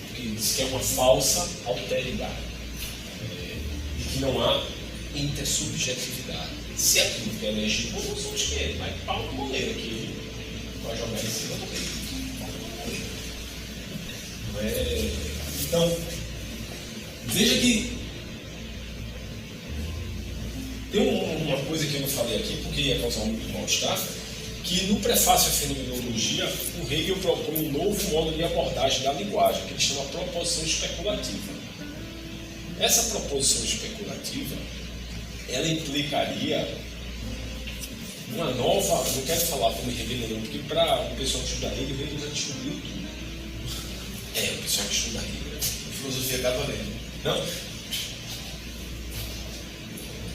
porque diz que é uma falsa alteridade, e que não há intersubjetividade. Se aquilo que é legítimo, não são os que vai pau na moleira que ele vai jogar em cima do meio. Então, veja que tem uma coisa que eu não falei aqui, porque ia causar muito mal-estar, que no prefácio à fenomenologia, o Hegel propõe um novo modo de abordagem da linguagem, que ele chama proposição especulativa. Essa proposição especulativa, ela implicaria uma nova, não quero falar como Hegel não, porque para o pessoal que estuda Hegel já descobriu tudo. O pessoal que estuda Hegel, Filosofia católica. não?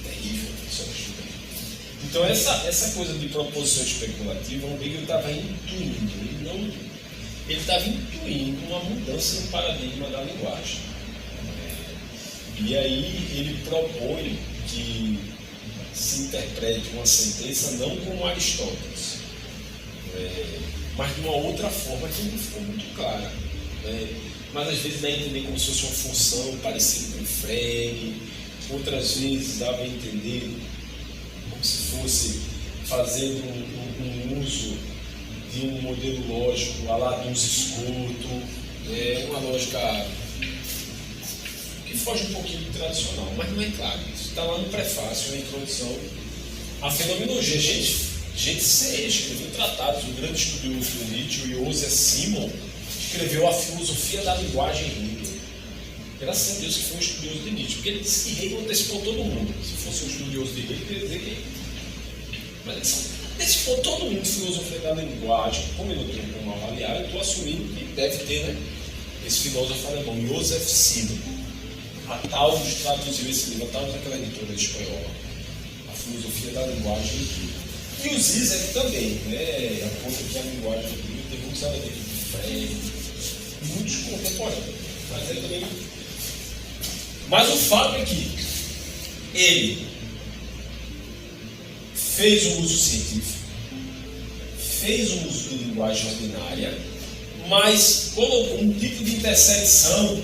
Terrível, o pessoal que estuda Hegel. Então essa coisa de proposição especulativa, o Hegel estava intuindo, ele estava intuindo uma mudança no paradigma da linguagem. E aí ele propõe que se interprete uma sentença não como Aristóteles, mas de uma outra forma que não ficou muito clara. Mas às vezes dá a entender como se fosse uma função parecida com Frege, outras vezes dava a entender como se fosse fazendo um uso de um modelo lógico à la dos escuto, uma lógica que foge um pouquinho do tradicional, mas não é claro isso. Está lá no prefácio, na introdução à fenomenologia. Gente séria, escreveu tratados, o grande estudioso do Nietzsche, o Joseph Simon, escreveu a filosofia da linguagem Hegel. Graças a Deus que foi um estudioso de Nietzsche, porque ele disse que Hegel antecipou todo mundo. Se fosse um estudioso de Hegel, ele queria dizer que... Mas ele antecipou todo mundo, filosofia da linguagem. Como eu não tenho como avaliar, eu estou assumindo que deve ter, né? Esse filósofo alemão, Joseph Simon. A Taurus traduziu esse livro, a Taurus é aquela editora espanhola, a filosofia da linguagem e o Zizek também, né? Aponta que a linguagem do livro tem muitos elementos de Frege, muitos contemporâneos, mas é também. Mas o fato é que ele fez um uso científico, fez um uso de linguagem ordinária, mas colocou um tipo de intersecção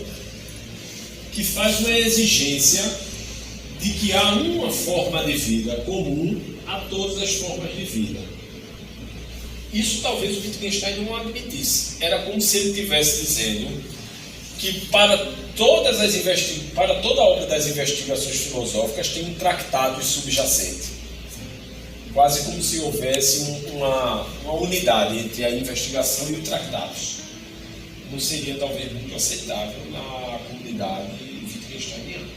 que faz uma exigência de que há uma forma de vida comum a todas as formas de vida. Isso talvez o Wittgenstein não admitisse. Era como se ele estivesse dizendo que para toda a obra das investigações filosóficas tem um tratado subjacente. Quase como se houvesse uma unidade entre a investigação e o tratado. Não seria talvez muito aceitável na comunidade wittgensteiniana.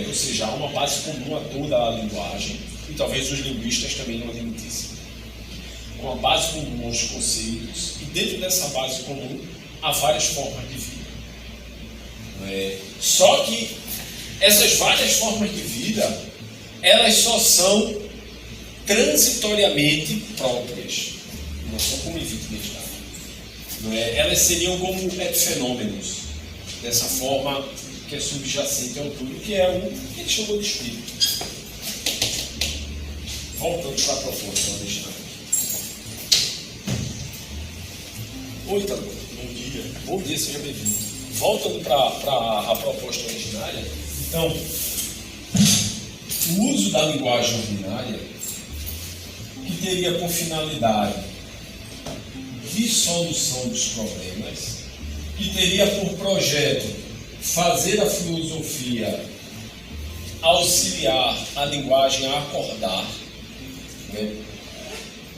Ou seja, há uma base comum a toda a linguagem, e talvez os linguistas também não admitissem. Uma base comum aos conceitos, e dentro dessa base comum há várias formas de vida. Só que essas várias formas de vida, elas só são transitoriamente próprias, não são como Wittgenstein. Elas seriam como epifenômenos, dessa forma que é subjacente ao tudo, que é o que ele chamou de espírito. Voltando para a proposta original. Oi, Tadeu. Bom dia. Bom dia, seja bem-vindo. Voltando para a proposta originária, então, o uso da linguagem ordinária, que teria por finalidade de solução dos problemas, que teria por projeto fazer a filosofia auxiliar a linguagem a acordar, né?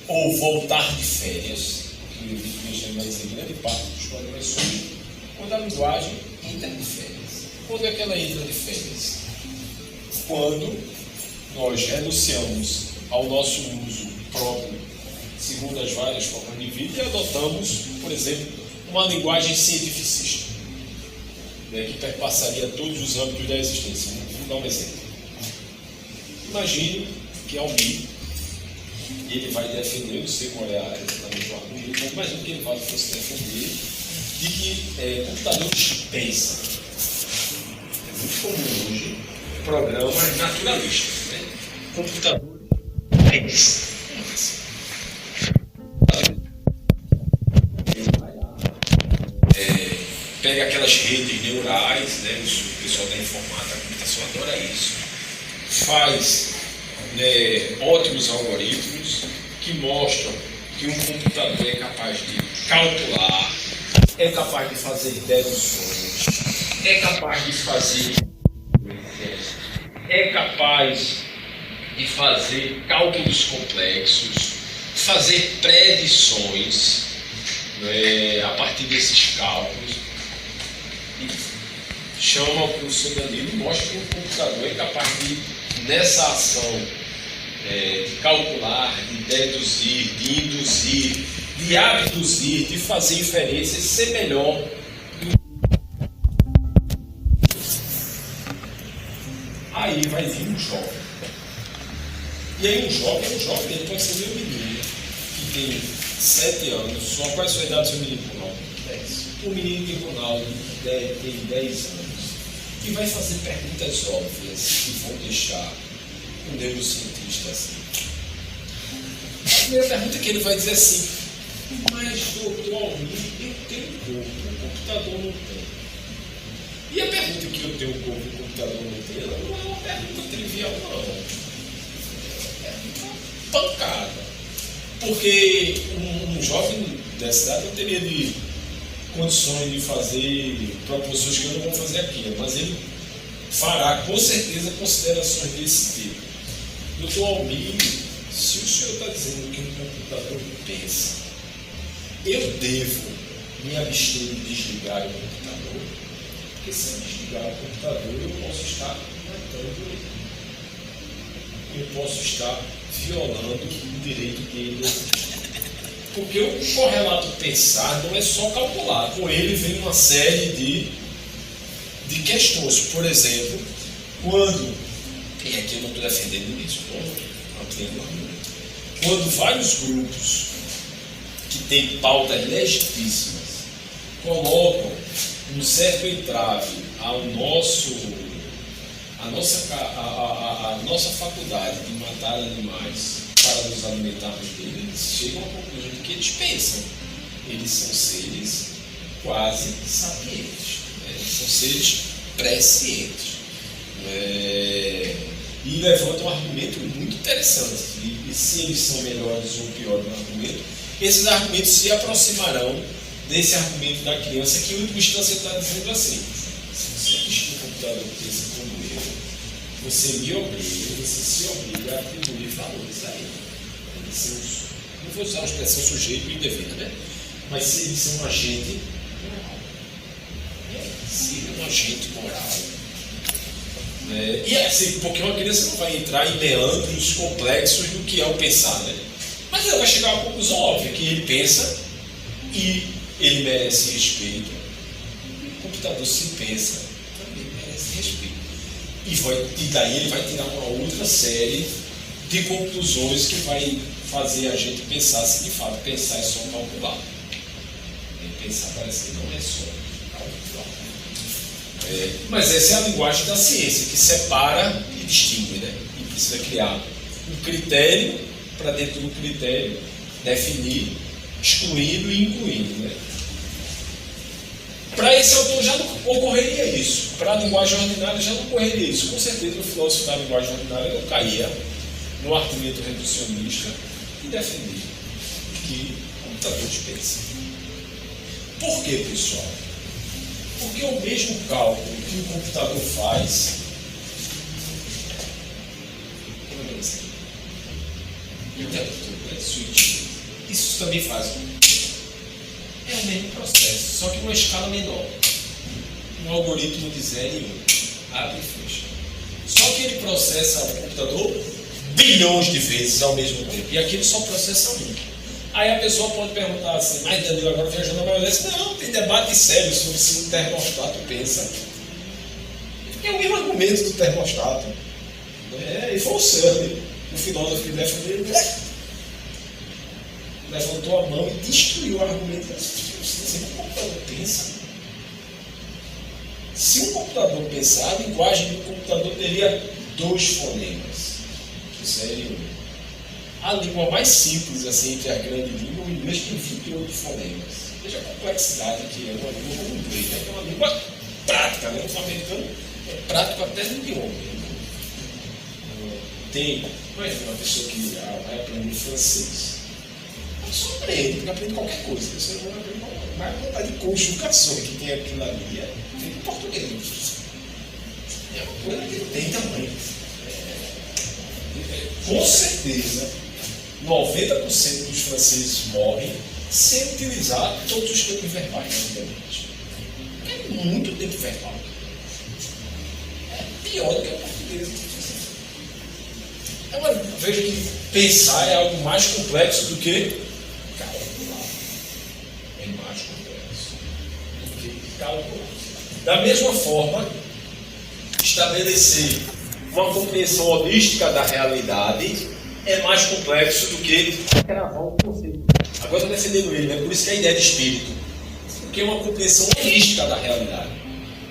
Ou voltar de férias, que o Wittgenstein vai dizer, grande parte dos problemas surgem quando a linguagem entra de férias. Quando é que ela entra de férias? Quando nós renunciamos ao nosso uso próprio, segundo as várias formas de vida, e adotamos, por exemplo, uma linguagem cientificista, né, que perpassaria todos os âmbitos da existência. Vamos dar um exemplo. Imagine que Almir, ele vai defender, eu não sei qual é exatamente o argumento, mas o que ele vai fosse defender, de que computadores pensam. É muito comum hoje programas naturalistas, né? Computadores pensam. Pega aquelas redes neurais, né? O pessoal da informática, a computação adora isso. Faz ótimos algoritmos que mostram que um computador é capaz de calcular, é capaz de fazer deduções, é capaz de fazer, é capaz de fazer cálculos complexos, fazer predições, né, a partir desses cálculos. Chama o professor Danilo e mostra que o computador é capaz de, nessa ação, de calcular, de deduzir, de induzir, de abduzir, de fazer inferências, ser melhor. Aí vai vir um jovem. E aí um jovem, ele pode ser meu menino, que tem 7 anos, só qual é a sua idade do seu menino Ronaldo? 10. O menino de Ronaldo tem 10 anos. E vai fazer perguntas óbvias que vão deixar o neurocientista assim. A primeira pergunta que ele vai dizer assim: mas doutor Almir, eu tenho um corpo, o computador não tem. E a pergunta que eu tenho um corpo, o computador não tem, não é uma pergunta trivial, não. É uma pergunta pancada. Porque um jovem dessa idade não teria condições de fazer proposições que eu não vou fazer aqui, mas ele fará com certeza considerações desse tipo. Doutor Almir, se o senhor está dizendo que um computador pensa, eu devo me abster de desligar o computador, porque se eu desligar o computador eu posso estar matando ele, eu posso estar violando o direito dele. Porque o correlato pensar não é só calcular, com ele vem uma série de questões. Por exemplo, quando, e aqui eu não estou defendendo isso, quando vários grupos que têm pautas legítimas colocam um certo entrave à nossa faculdade de matar animais para nos alimentarmos deles, chegam à conclusão de que eles pensam. Eles são seres quase sapientes, né? São seres prescientes. E levantam um argumento muito interessante. E se eles são melhores ou piores no argumento, esses argumentos se aproximarão desse argumento da criança que, em última instância, está dizendo assim: se você diz que o computador pensa como eu, você me obriga, você se obriga a atribuir valores a ele. Não vou usar a expressão sujeito indevida, né? Mas se eles são um agente moral. Se ele é um agente moral. E é assim, porque uma criança não vai entrar em meandros complexos do que é o pensar, né? Mas ela vai chegar a uma conclusão óbvia, que ele pensa e ele merece respeito. O computador, se pensa, também merece respeito. E daí ele vai tirar uma outra série de conclusões que vai fazer a gente pensar se de fato pensar é só calcular. E pensar parece que não é só calcular. Mas essa é a linguagem da ciência, que separa e distingue, né? E precisa criar um critério para dentro do critério definir, excluindo e incluindo, né? Para esse autor já não ocorreria isso. Para a linguagem ordinária já não ocorreria isso. Com certeza o filósofo da linguagem ordinária não caía no argumento reducionista e defendia que computadores pensam. Por quê, pessoal? Porque o mesmo cálculo que o computador faz, isso também faz. É o mesmo processo, só que numa escala menor. Um algoritmo de 0 e 1. Abre e fecha. Só que ele processa o computador bilhões de vezes ao mesmo tempo. E aqui ele só processa 1. Aí a pessoa pode perguntar assim, mas Danilo agora viajando na maionese. Não, tem debate sério sobre se o termostato pensa. É o mesmo argumento do termostato. E foi o Searle, o filósofo que defendeu, levantou a mão e destruiu o argumento. Se um computador pensa, se um computador pensar, a linguagem do computador teria 2 fonemas, que seria a língua mais simples assim, entre a grande língua, o inglês tem 28 fonemas. Veja a complexidade que é uma língua como o inglês, né? Que é uma língua prática, né? O americano é prático até no idioma. Tem, imagina uma pessoa que vai aprender francês. A pessoa aprende, porque aprende qualquer coisa. Você não vai aprender mais vontade de conjugações que tem aquilo ali. Tem em português. É uma coisa que não tem tamanho. Com certeza, 90% dos franceses morrem sem utilizar todos os tempos verbais na internet. É muito tempo verbal. É pior do que o português. Agora, veja que pensar é algo mais complexo do que calcular. É mais complexo do que calcular. Da mesma forma, estabelecer uma compreensão holística da realidade é mais complexo do que cravar um conceito. Agora estou defendendo ele, né? Por isso que é a ideia de espírito. Porque é uma compreensão holística da realidade.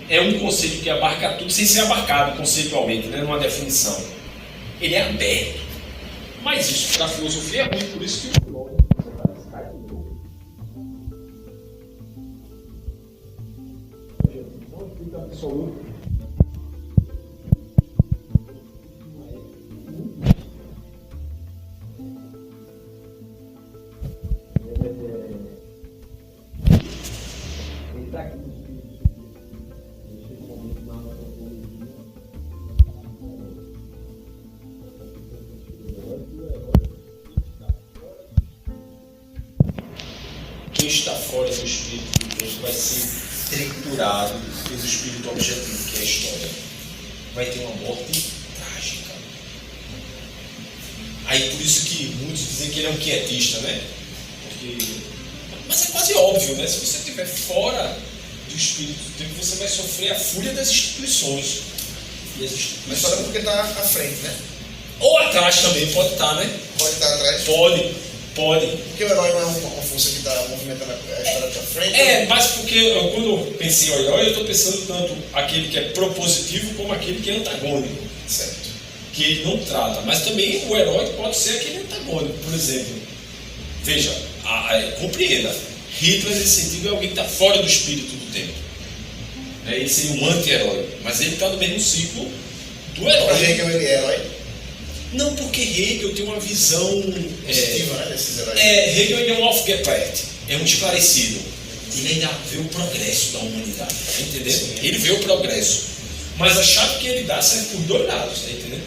É um conceito que abarca tudo sem ser abarcado conceitualmente, né? Numa definição. Ele é aberto. Mas isso para a filosofia é ruim, por isso que o filósofo cai de novo. Não fica absoluto. Ele está aqui no espírito. Ele chega um momento na antropologia. Quem está fora do espírito de Deus vai ser triturado pelo espírito objetivo, que é a história. Vai ter uma morte trágica. Aí por isso que muitos dizem que ele é um quietista, né? Mas é quase óbvio, né? Se você estiver fora do espírito de Deus, você vai sofrer a fúria das instituições. Mas só porque está à frente, né? Ou atrás também, pode estar, né? Pode estar atrás? Pode. Porque o herói não é uma força que está movimentando a história para frente? Mas porque quando eu pensei em herói, eu estou pensando tanto aquele que é propositivo como aquele que é antagônico. Certo. Que ele não trata. Mas também o herói pode ser aquele antagônico. Por exemplo, veja, compreenda, Hitler nesse sentido é alguém que está fora do espírito do tempo. Ele seria um anti-herói, mas ele está no mesmo ciclo do herói. Para Hegel ele é herói? Não, porque Hegel tem uma visão positiva, né, desses heróis. Hegel ele é um aufgeklärt, é um esclarecido. Ele ainda vê o progresso da humanidade, tá entendendo? Sim. Ele vê o progresso. Mas a chave que ele dá serve por 2 lados, tá entendendo?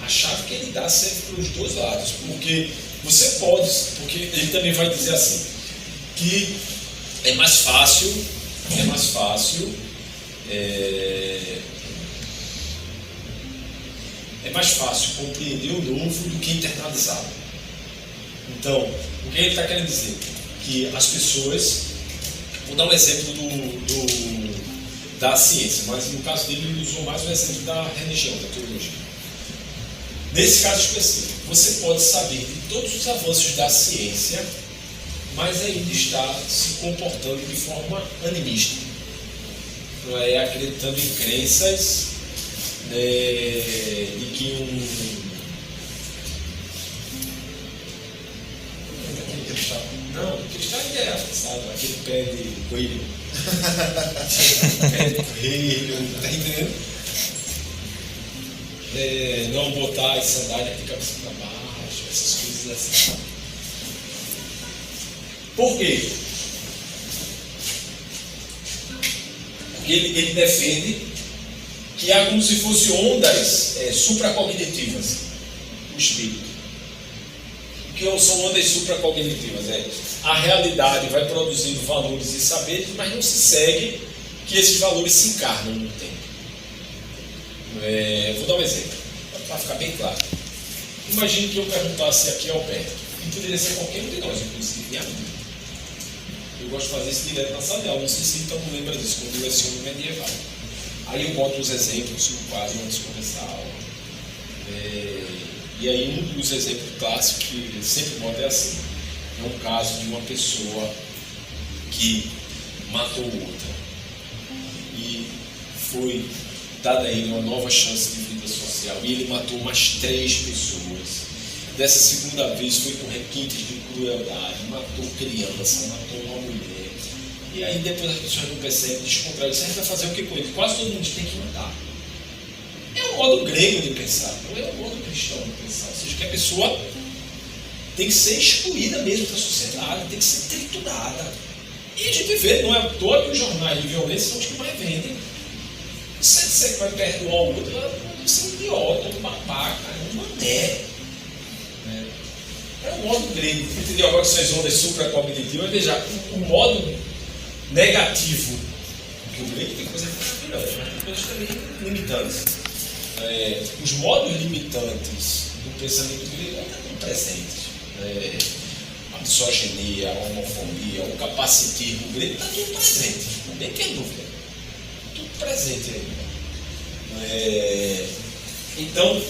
A chave que ele dá serve para os 2 lados, porque você pode, porque ele também vai dizer assim, que é mais fácil compreender o novo do que internalizá-lo. Então, o que ele está querendo dizer? Que as pessoas, vou dar um exemplo da ciência, mas no caso dele ele usou mais o exemplo da religião, da teologia. Nesse caso específico, você pode saber de todos os avanços da ciência, mas ainda está se comportando de forma animista. não é, acreditando em crenças de que Não, cristal é ideal, sabe? Aquele pé de coelho. Pé de coelho, tá entendendo? Não botar as sandálias de cabeça para baixo, essas coisas assim. Por quê? Porque ele defende que há como se fossem ondas supracognitivas, o espírito. O que são ondas supracognitivas? A realidade vai produzindo valores e saberes, mas não se segue que esses valores se encarnam no tempo. Vou dar um exemplo, para ficar bem claro. Imagine que eu perguntasse aqui ao Alberto, e poderia ser qualquer um de nós, inclusive minha mãe. Eu gosto de fazer isso direto na sala de aula, não sei se então não lembra disso, quando eu leciono medieval. Aí eu boto os exemplos no quadro antes de começar a aula. E aí um dos exemplos clássicos que eu sempre boto é assim. É um caso de uma pessoa que matou outra. E foi dada a ele uma nova chance de vida social. E ele matou umas 3 pessoas. Dessa segunda vez foi com requintes de crueldade, matou criança, matou uma mulher. E aí depois as pessoas não percebem, descontraem. Você vai fazer o que com ele? Quase todo mundo tem que matar. É um modo grego de pensar, não é um modo cristão de pensar. Ou seja, que a pessoa tem que ser excluída mesmo da sociedade, tem que ser triturada. E a gente vê, não é à toa que os jornais de violência são os que mais vendem. Você vai perdoar o outro, você é um idiota, um babaca, um mané. É um modo grego. Entendeu? Agora que essas ondas supracognitivas, veja, o modo negativo, porque o grego tem coisas maravilhosas, mas tem coisas também limitantes. Os modos limitantes do pensamento grego ainda estão presentes. A misoginia, a homofobia, o capacitismo grego está tudo presente, nem tem dúvida. Tudo presente ainda. Então,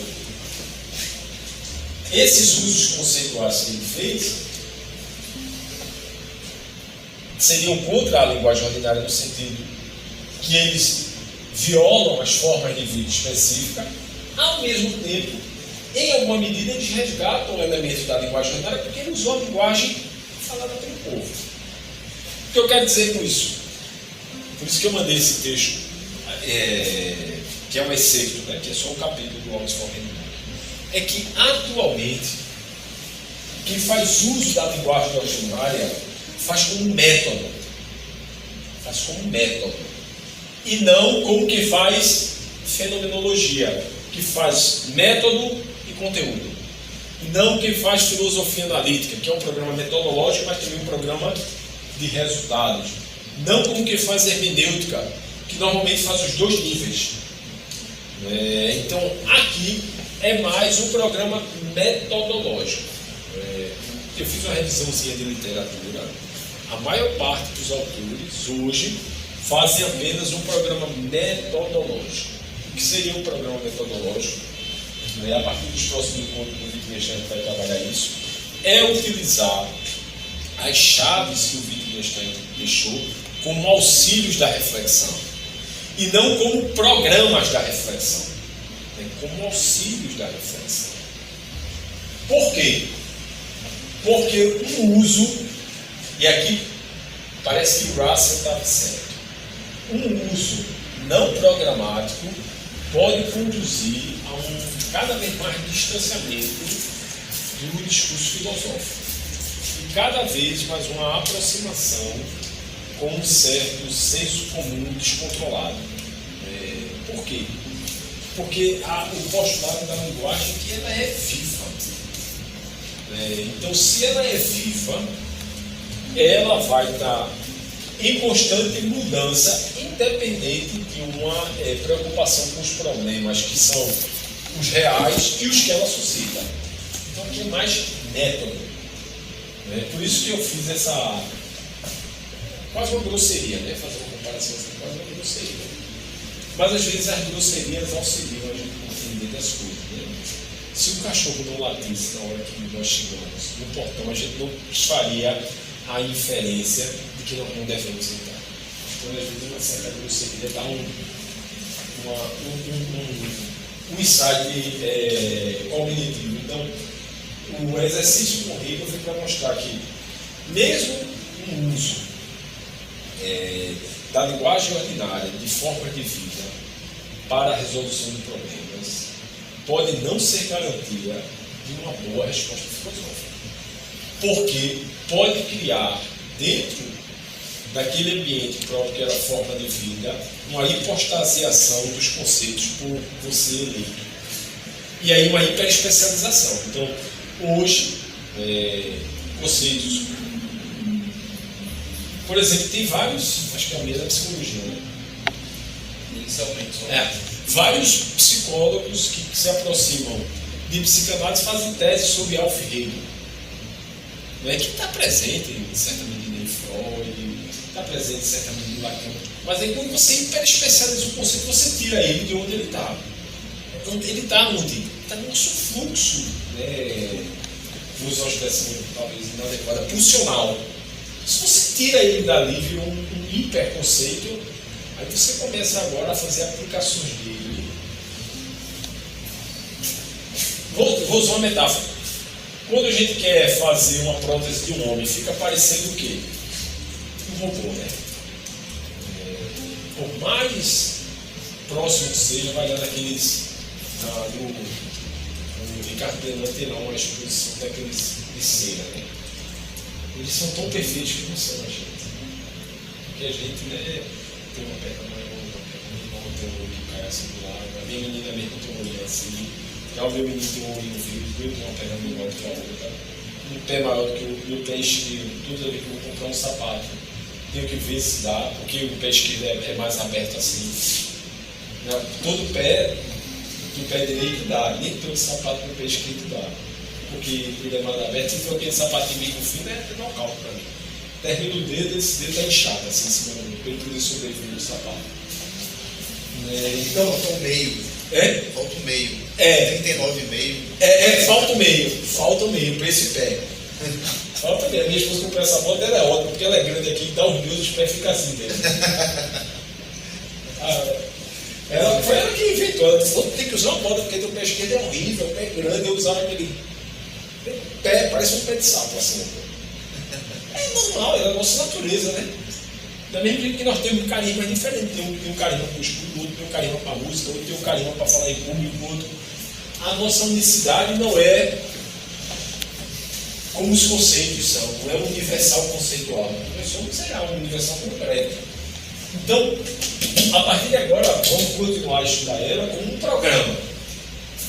esses usos conceituais que ele fez seriam contra a linguagem ordinária no sentido que eles violam as formas de vida específica, ao mesmo tempo, em alguma medida, eles resgatam elementos da linguagem ordinária porque ele usou a linguagem falada pelo povo. O que eu quero dizer com isso? Por isso que eu mandei esse texto, que é um excerto, né, que é só um capítulo do Oxford Renown. É que, atualmente, quem faz uso da linguagem ordinária faz como método. Faz como método. E não como quem faz fenomenologia, que faz método e conteúdo. E não quem faz filosofia analítica, que é um programa metodológico, mas também um programa de resultados. Não como quem faz hermenêutica, que normalmente faz os 2 níveis. Então, aqui é mais um programa metodológico. Eu fiz uma revisãozinha de literatura. A maior parte dos autores hoje fazem apenas um programa metodológico. O que seria um programa metodológico? A partir dos próximos encontros do Wittgenstein a gente vai trabalhar isso. É utilizar as chaves que o Wittgenstein deixou como auxílios da reflexão e não como programas da reflexão, como auxílios da reflexão. Por quê? Porque o uso, e aqui parece que Russell estava certo, um uso não programático pode conduzir a um cada vez mais distanciamento do discurso filosófico e cada vez mais uma aproximação com um certo senso comum descontrolado. Por quê? Porque o postulado da linguagem é que ela é viva. Então, se ela é viva, ela vai estar em constante mudança, independente de uma preocupação com os problemas que são os reais e os que ela suscita. Então, aqui é mais método. Por isso que eu fiz essa quase uma grosseria, fazer uma comparação assim, quase uma grosseria. Mas às vezes as grosserias auxiliam a gente a entender as coisas. Se o cachorro não latisse na hora que nós chegamos no portão, a gente não faria a inferência de que nós não devemos entrar. quando às vezes uma certa grosseria dá um insight cognitivo. Então, o exercício com Hegel foi para mostrar que, mesmo o uso da linguagem ordinária de forma de vida para a resolução de problemas, pode não ser garantia de uma boa resposta filosófica. Porque pode criar, dentro daquele ambiente próprio que era a forma de vida, uma hipostasiação dos conceitos por você eleito. E aí uma hiperespecialização. Então, hoje, conceitos... Por exemplo, tem vários, acho que é a mesma psicologia, né? Inicialmente. Vários psicólogos que se aproximam de psicanálise fazem tese sobre Alf Hegel, né, que está presente em certa medida em Freud, está presente em certa medida em Lacan. Mas aí quando você hiperespecializa o conceito, você tira ele de onde ele está. Então, ele está onde? Está no nosso fluxo, né, vou usar uma expressão talvez inadequada, pulsional. Se você tira ele dali, vira um hiperconceito, aí você começa agora a fazer aplicações dele. Vou usar uma metáfora. Quando a gente quer fazer uma prótese de um homem, fica parecendo o quê? Um robô, né? Por mais próximo que seja, vai dar naqueles... O Ricardo Delante tem lá uma exposição daqueles de cera, né? Eles são tão perfeitos que não são a gente. Porque a gente, né, tem uma perna maior, uma perna menor, tem um olho que cai assim do lado. A minha menina mesmo tem um olho assim. Já o meu menino tem um olho verde, eu tenho uma perna menor do que a outra. Um pé maior do que o meu pé esquerdo. Toda vez que eu vou comprar um sapato, tenho que ver se dá, porque o pé esquerdo é mais aberto assim. Todo pé do pé direito dá, nem todo sapato do pé esquerdo dá. Porque ele é mais aberto, se for aquele sapatinho bico fino, é nocaute para mim. Termina o dedo, esse dedo está inchado, assim, em cima do dedo, para ele poder sobreviver no sapato. Então, falta um meio. Falta um meio. 39,5. Falta o meio para esse pé. Falta meio. A minha esposa comprou essa bota, ela é ótima, porque ela é grande aqui, dá uns dedos, os pés ficam assim dentro. Foi ela que inventou, ela disse, tem que usar uma bota, porque teu pé esquerdo é horrível, o pé é grande, eu usava aquele pé, parece um pé de sapo, assim. É normal, é a nossa natureza, né? Da mesma jeito que nós temos um carisma diferente, tem um carisma para o estudo, outro tem um carisma para a música, outro tem um carisma para falar em público, outro. A nossa unicidade não é como os conceitos são, não é universal conceitual. Nós somos, um universal concreto. Então, a partir de agora, vamos continuar a estudar ela como um programa.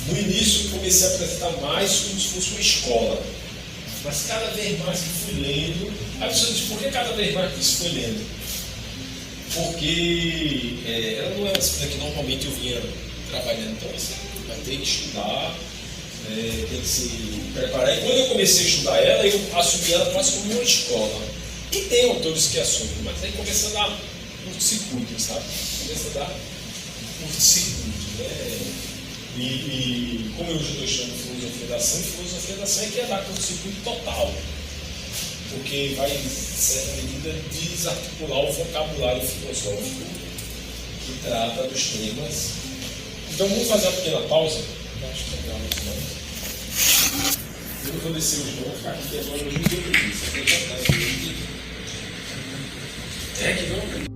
No início, eu comecei a apresentar mais como se fosse uma escola. Mas cada vez mais que fui lendo, a pessoa diz, por que cada vez mais que isso foi lendo? Porque ela não é uma disciplina que normalmente eu vinha trabalhando, então você vai ter que estudar, tem que se preparar. E quando eu comecei a estudar ela, eu assumi ela quase como uma escola. E tem autores que assumem, mas aí começa a dar curto-circuito, sabe? Começa a dar curto-circuito, né? E como eu já estou estudando filosofia da ação é que é dar curto-circuito total. Porque vai, em certa medida, desarticular o vocabulário filosófico que trata dos temas. Então vamos fazer uma pequena pausa. Acho que é legal muito mais. Eu não vou descer os nomes, ficar aqui agora hoje em dia. Isso é importante. Que vamos.